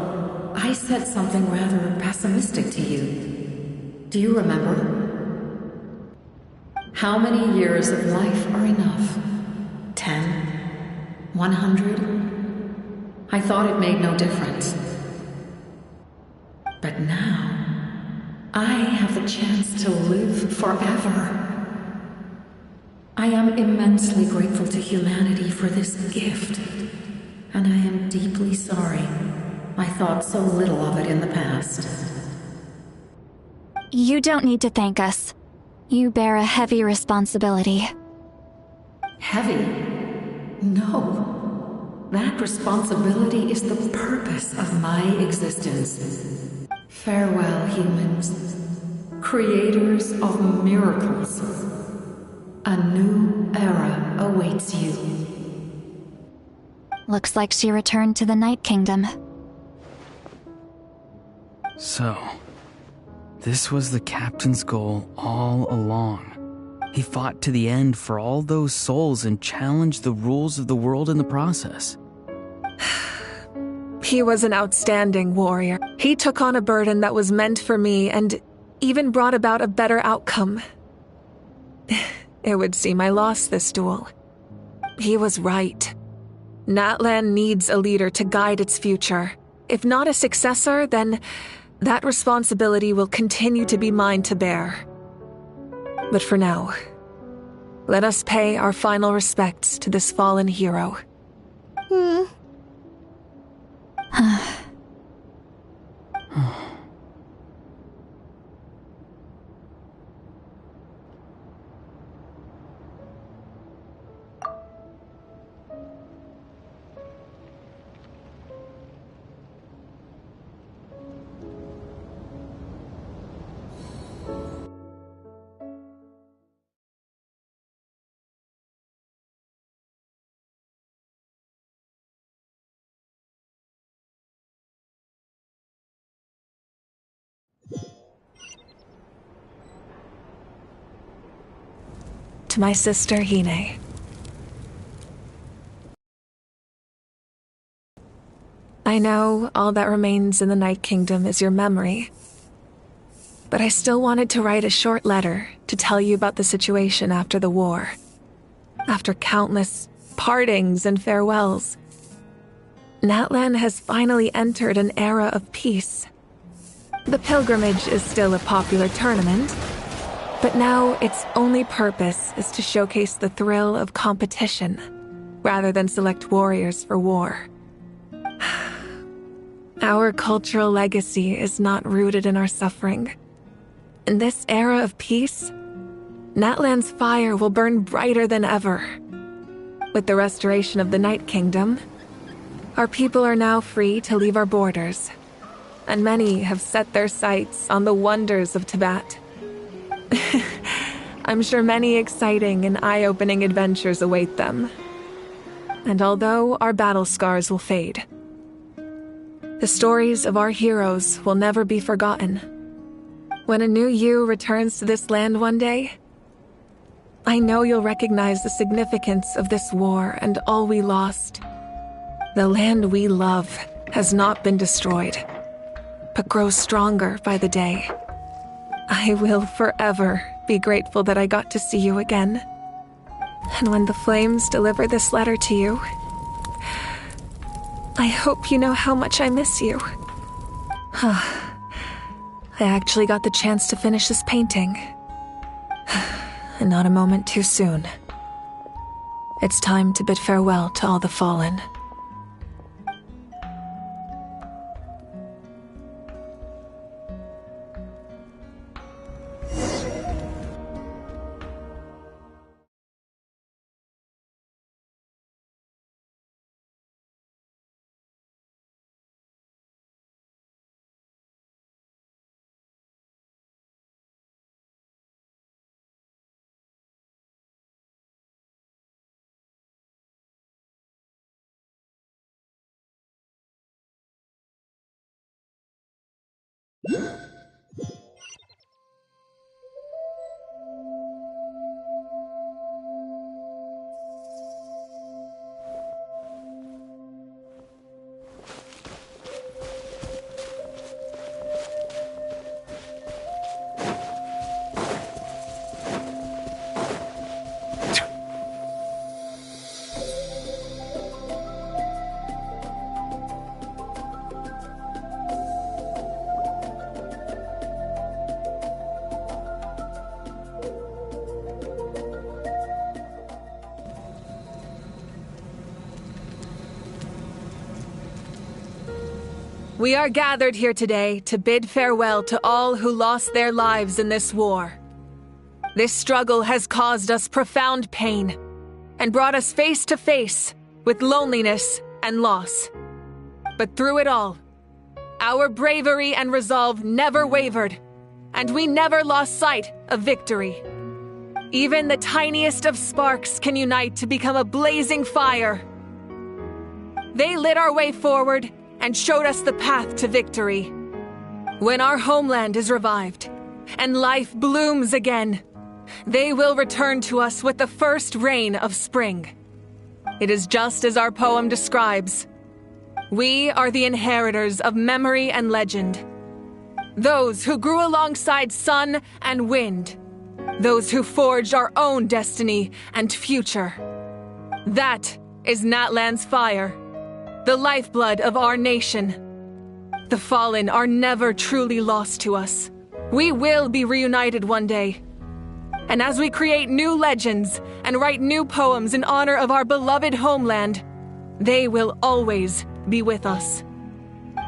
I said something rather pessimistic to you. Do you remember? How many years of life are enough? 10? 100? I thought it made no difference. But now, I have the chance to live forever. I am immensely grateful to humanity for this gift, and I am deeply sorry I thought so little of it in the past. You don't need to thank us. You bear a heavy responsibility. Heavy? No. That responsibility is the purpose of my existence. Farewell, humans. Creators of miracles. A new era awaits you. Looks like she returned to the Night Kingdom. So, this was the captain's goal all along. He fought to the end for all those souls and challenged the rules of the world in the process. He was an outstanding warrior. He took on a burden that was meant for me and even brought about a better outcome. It would seem I lost this duel. He was right. Natlan needs a leader to guide its future. If not a successor, then That responsibility will continue to be mine to bear. But for now, let us pay our final respects to this fallen hero. To my sister Hine. I know all that remains in the Night Kingdom is your memory, but I still wanted to write a short letter to tell you about the situation after the war. After countless partings and farewells, Natlan has finally entered an era of peace. The pilgrimage is still a popular tournament, but now its only purpose is to showcase the thrill of competition, rather than select warriors for war. Our cultural legacy is not rooted in our suffering. In this era of peace, Natlan's fire will burn brighter than ever. With the restoration of the Night Kingdom, our people are now free to leave our borders, and many have set their sights on the wonders of Tibet. I'm sure many exciting and eye-opening adventures await them. And although our battle scars will fade, the stories of our heroes will never be forgotten. When a new you returns to this land one day, I know you'll recognize the significance of this war and all we lost. The land we love has not been destroyed, but grows stronger by the day. I will forever be grateful that I got to see you again. And when the flames deliver this letter to you, I hope you know how much I miss you. I actually got the chance to finish this painting. And not a moment too soon. It's time to bid farewell to all the fallen. We are gathered here today to bid farewell to all who lost their lives in this war. This struggle has caused us profound pain and brought us face to face with loneliness and loss. But through it all, our bravery and resolve never wavered, and we never lost sight of victory. Even the tiniest of sparks can unite to become a blazing fire. They lit our way forward and showed us the path to victory. When our homeland is revived and life blooms again, they will return to us with the first rain of spring. It is just as our poem describes. We are the inheritors of memory and legend. Those who grew alongside sun and wind. Those who forged our own destiny and future. That is Natlan's fire, the lifeblood of our nation. The fallen are never truly lost to us. We will be reunited one day. And as we create new legends and write new poems in honor of our beloved homeland, they will always be with us.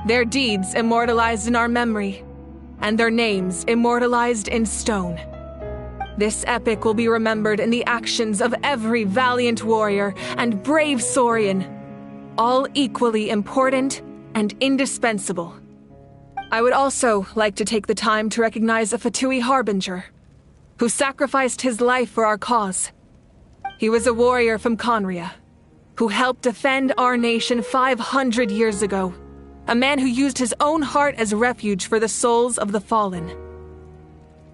Their deeds immortalized in our memory, and their names immortalized in stone. This epic will be remembered in the actions of every valiant warrior and brave Saurian, all equally important and indispensable. I would also like to take the time to recognize a Fatui Harbinger, who sacrificed his life for our cause. He was a warrior from Conria, who helped defend our nation 500 years ago, a man who used his own heart as refuge for the souls of the fallen.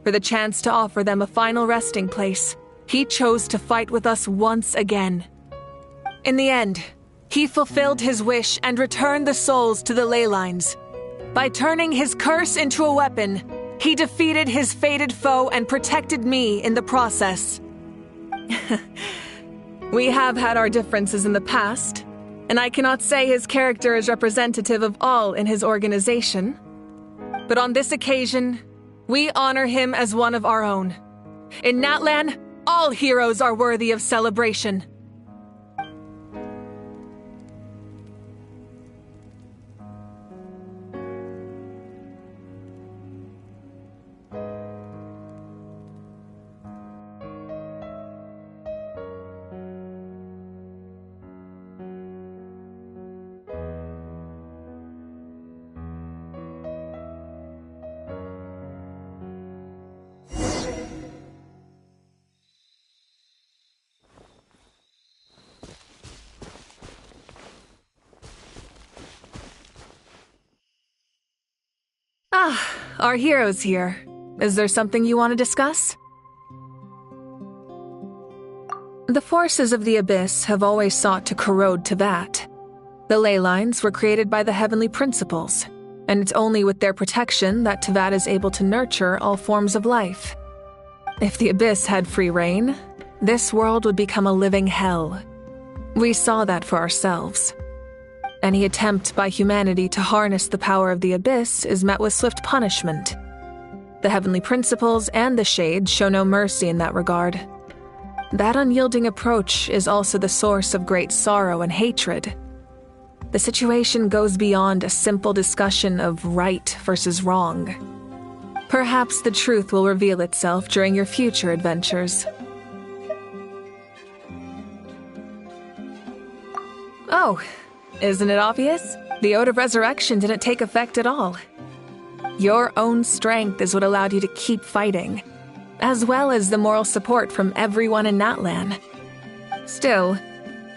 For the chance to offer them a final resting place, he chose to fight with us once again. In the end, he fulfilled his wish and returned the souls to the ley lines. By turning his curse into a weapon, he defeated his fated foe and protected me in the process. We have had our differences in the past, and I cannot say his character is representative of all in his organization. But on this occasion, we honor him as one of our own. In Natlan, all heroes are worthy of celebration. Our hero's here. Is there something you want to discuss? The forces of the Abyss have always sought to corrode Tevat. The ley lines were created by the heavenly principles, and it's only with their protection that Tevat is able to nurture all forms of life. If the Abyss had free reign, this world would become a living hell. We saw that for ourselves. Any attempt by humanity to harness the power of the Abyss is met with swift punishment. The heavenly principles and the Shades show no mercy in that regard. That unyielding approach is also the source of great sorrow and hatred. The situation goes beyond a simple discussion of right versus wrong. Perhaps the truth will reveal itself during your future adventures. Oh, isn't it obvious? The Ode of Resurrection didn't take effect at all. Your own strength is what allowed you to keep fighting, as well as the moral support from everyone in Natlan. Still,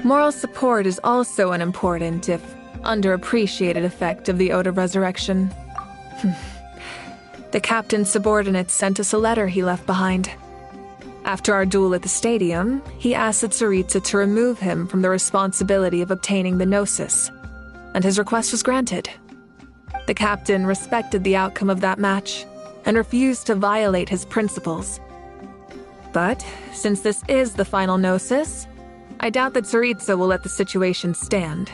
moral support is also an important, if underappreciated, effect of the Ode of Resurrection. The captain's subordinates sent us a letter he left behind. After our duel at the stadium, he asked Tsaritsa to remove him from the responsibility of obtaining the Gnosis, and his request was granted. The captain respected the outcome of that match and refused to violate his principles. But since this is the final Gnosis, I doubt that Tsaritsa will let the situation stand.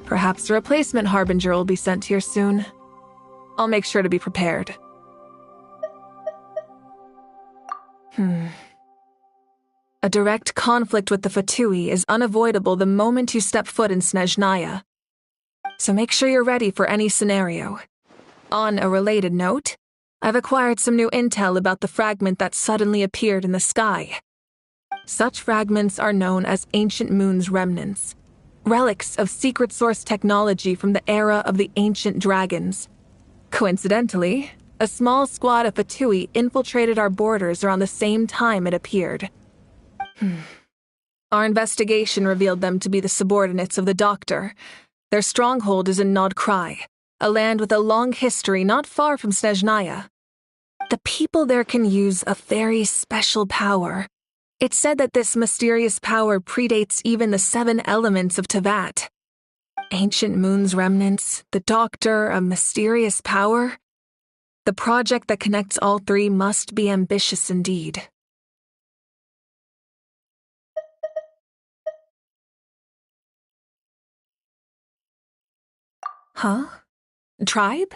Perhaps a replacement Harbinger will be sent here soon. I'll make sure to be prepared. A direct conflict with the Fatui is unavoidable the moment you step foot in Snezhnaya. So make sure you're ready for any scenario. On a related note, I've acquired some new intel about the fragment that suddenly appeared in the sky. Such fragments are known as Ancient Moon's remnants, relics of secret source technology from the era of the ancient dragons. Coincidentally, a small squad of Fatui infiltrated our borders around the same time it appeared. Our investigation revealed them to be the subordinates of the Doctor. Their stronghold is in Nod Krai, a land with a long history not far from Snezhnaya. The people there can use a very special power. It's said that this mysterious power predates even the 7 elements of Tevat. Ancient Moon's remnants, the Doctor, a mysterious power. The project that connects all 3 must be ambitious indeed. Huh? Tribe?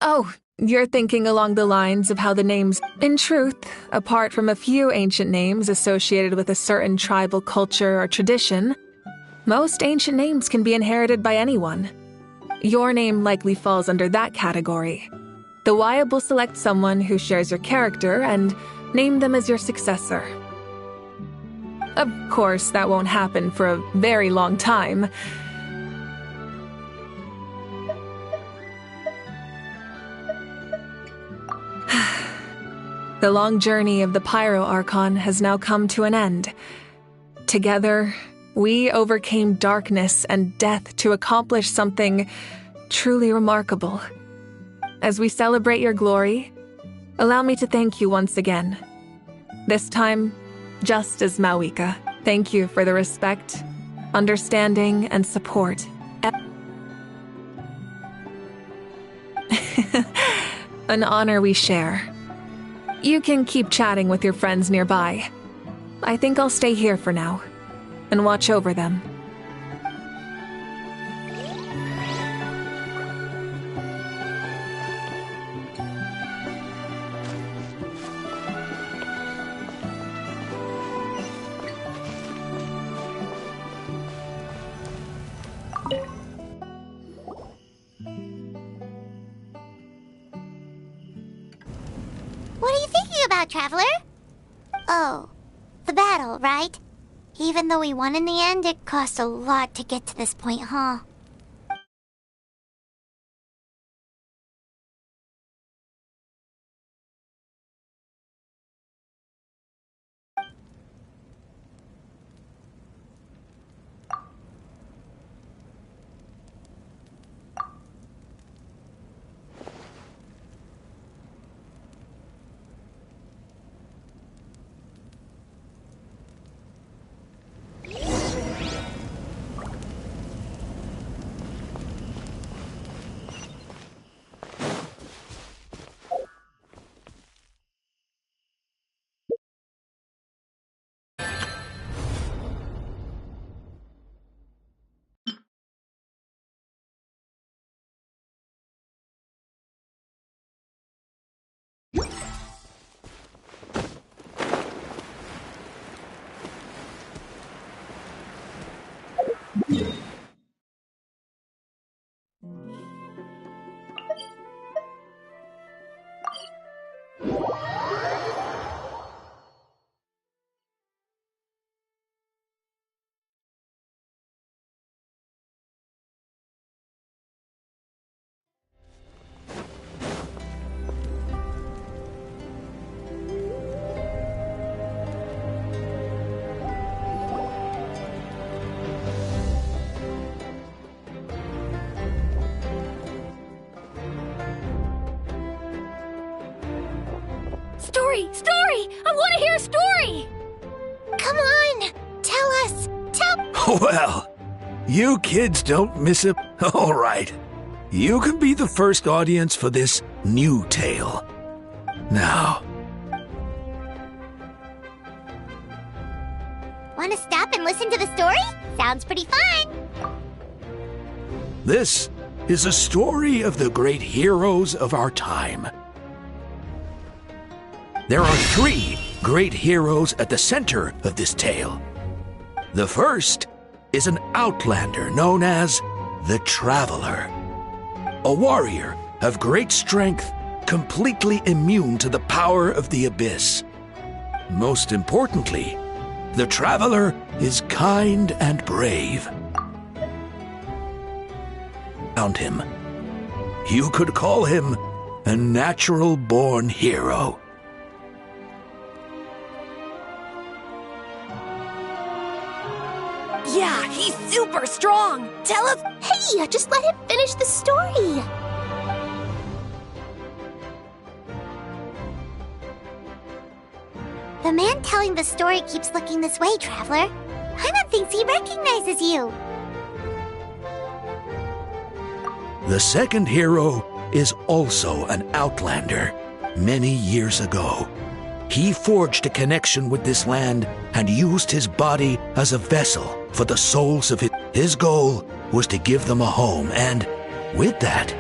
Oh, you're thinking along the lines of how the names... In truth, apart from a few ancient names associated with a certain tribal culture or tradition, most ancient names can be inherited by anyone. Your name likely falls under that category. The Wyatt will select someone who shares your character and name them as your successor. Of course, that won't happen for a very long time. The long journey of the Pyro Archon has now come to an end. Together, we overcame darkness and death to accomplish something truly remarkable. As we celebrate your glory, allow me to thank you once again. This time, just as Mawika. Thank you for the respect, understanding, and support. An honor we share. You can keep chatting with your friends nearby. I think I'll stay here for now and watch over them. What are you thinking about, Traveler? Oh, the battle, right? Even though we won in the end, it cost a lot to get to this point, huh? Story! I want to hear a story! Come on! Tell us! Well, you kids don't miss it. All right. You can be the first audience for this new tale. Now. Want to stop and listen to the story? Sounds pretty fun! This is a story of the great heroes of our time. There are 3 great heroes at the center of this tale. The first is an outlander known as the Traveler, a warrior of great strength, completely immune to the power of the Abyss. Most importantly, the Traveler is kind and brave. Found him. You could call him a natural-born hero. Yeah, he's super strong! Tell us— Hey, just let him finish the story! The man telling the story keeps looking this way, Traveler. Paimon thinks he recognizes you. The second hero is also an outlander. Many years ago, he forged a connection with this land and used his body as a vessel for the souls of his goal was to give them a home, and with that,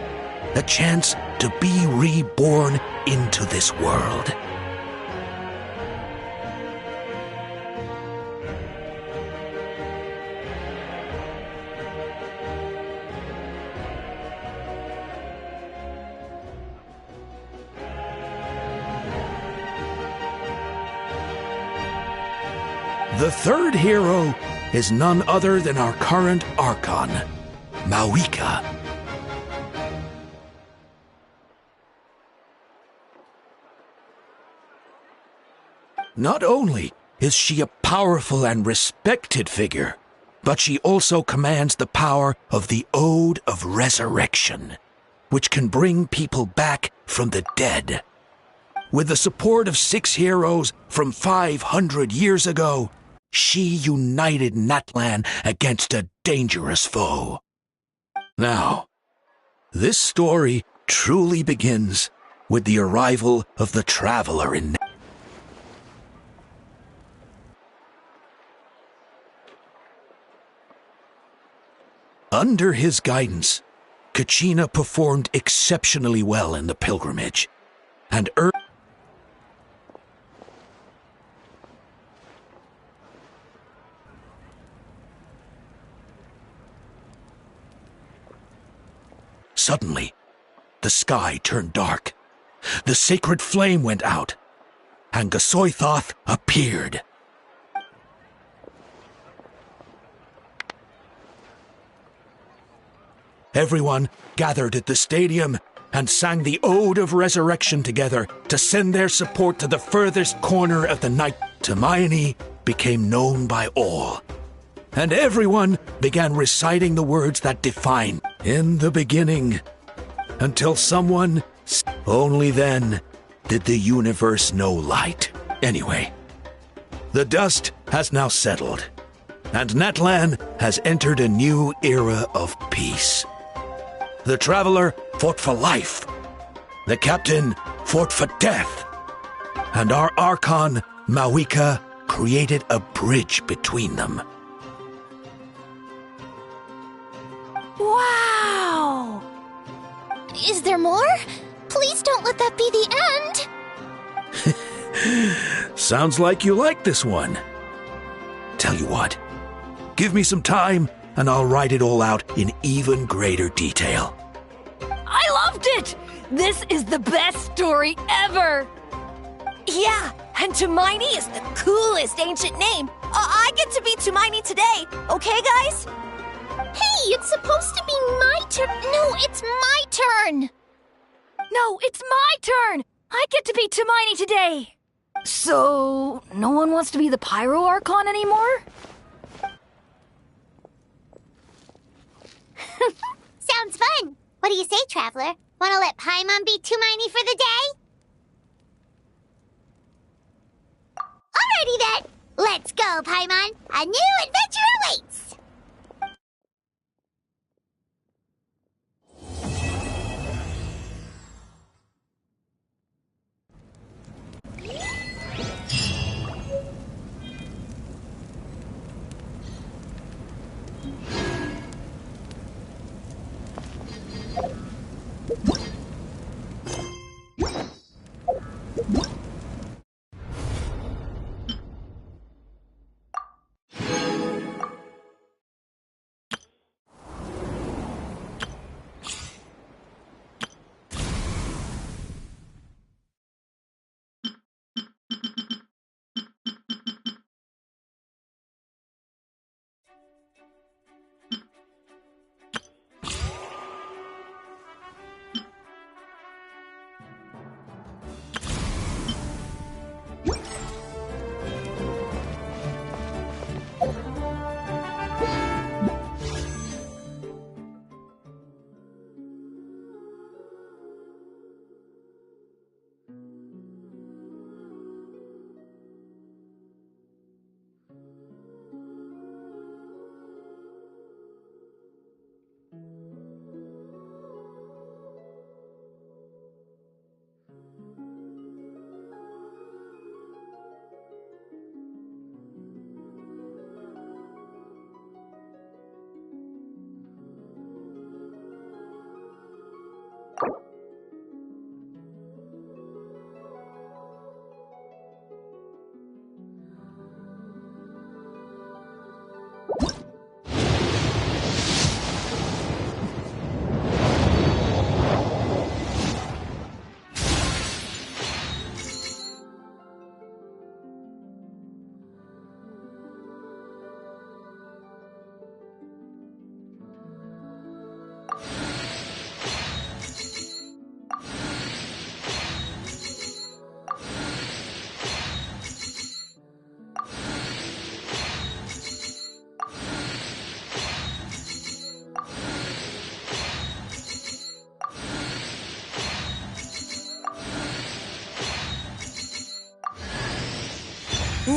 a chance to be reborn into this world. The third hero is none other than our current Archon, Mawika. Not only is she a powerful and respected figure, but she also commands the power of the Ode of Resurrection, which can bring people back from the dead. With the support of 6 heroes from 500 years ago, she united Natlan against a dangerous foe. Now, this story truly begins with the arrival of the Traveler in Under his guidance, Kachina performed exceptionally well in the pilgrimage, and Suddenly, the sky turned dark, the sacred flame went out, and Gasoithoth appeared. Everyone gathered at the stadium and sang the Ode of Resurrection together to send their support to the furthest corner of the night. Hermione became known by all, and everyone began reciting the words that define in the beginning, until someone, only then did the universe know light. Anyway, the dust has now settled, and Natlan has entered a new era of peace. The Traveler fought for life, the Captain fought for death, and our Archon, Mawika, created a bridge between them. Wow! Is there more? Please don't let that be the end! Sounds like you like this one. Tell you what, give me some time and I'll write it all out in even greater detail. I loved it! This is the best story ever! Yeah, and Tumaini is the coolest ancient name. I get to be Tumaini today, okay, guys? Hey, it's supposed to be my turn. No, it's my turn. No, it's my turn. I get to be Tumaini today. So, no one wants to be the Pyro Archon anymore? Sounds fun. What do you say, Traveler? Want to let Paimon be Tumaini for the day? Alrighty then. Let's go, Paimon. A new adventure awaits.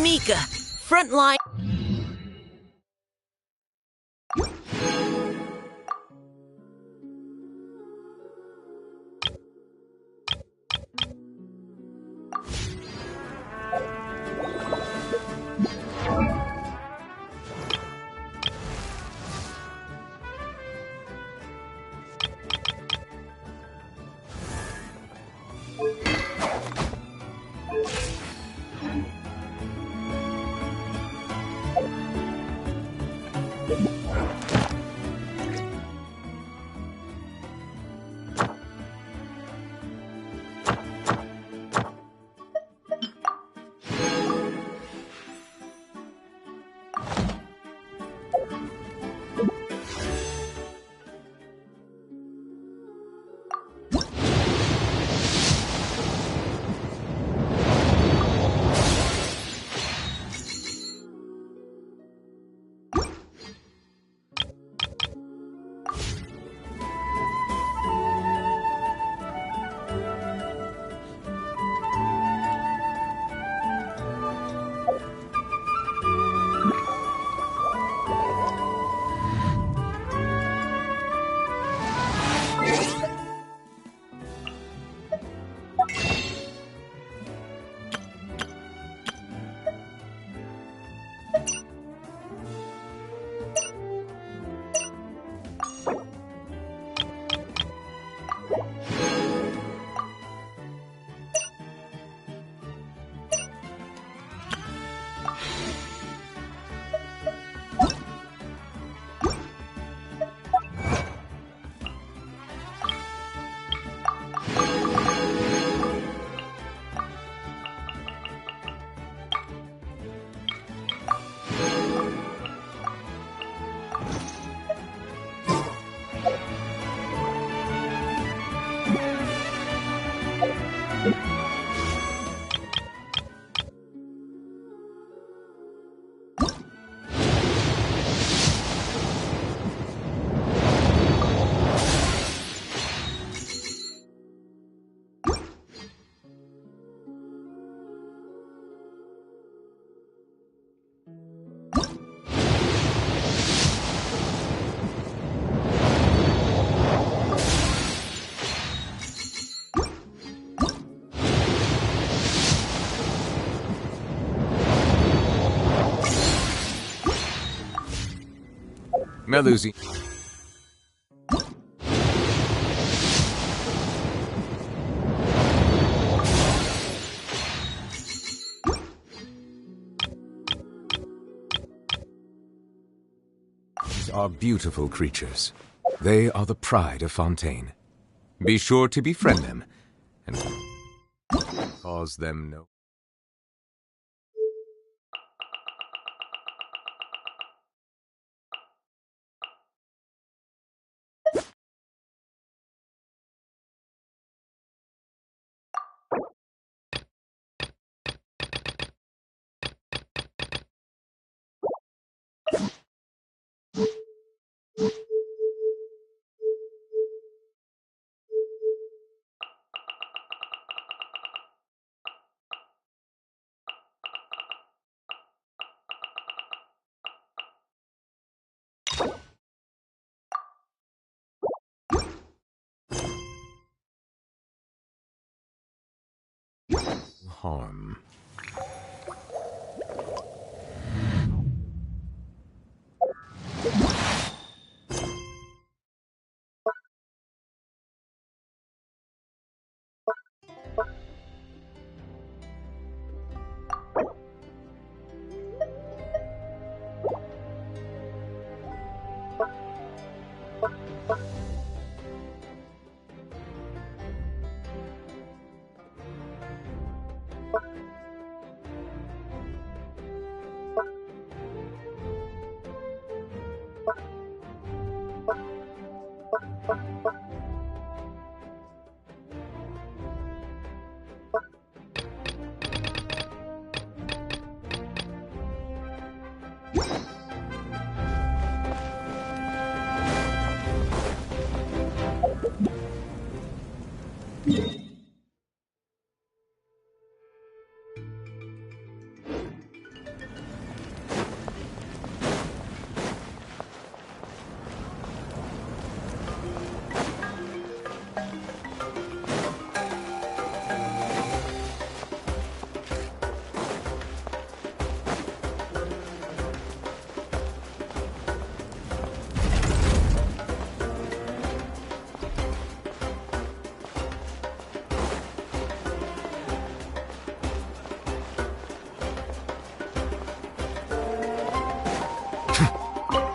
Mika, frontline. Melusi. These are beautiful creatures. They are the pride of Fontaine. Be sure to befriend them and cause them no... harm.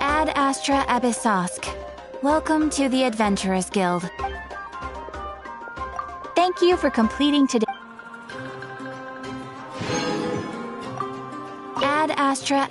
Ad Astra Abyssosk. Welcome to the Adventurers Guild. Thank you for completing today. Ad Astra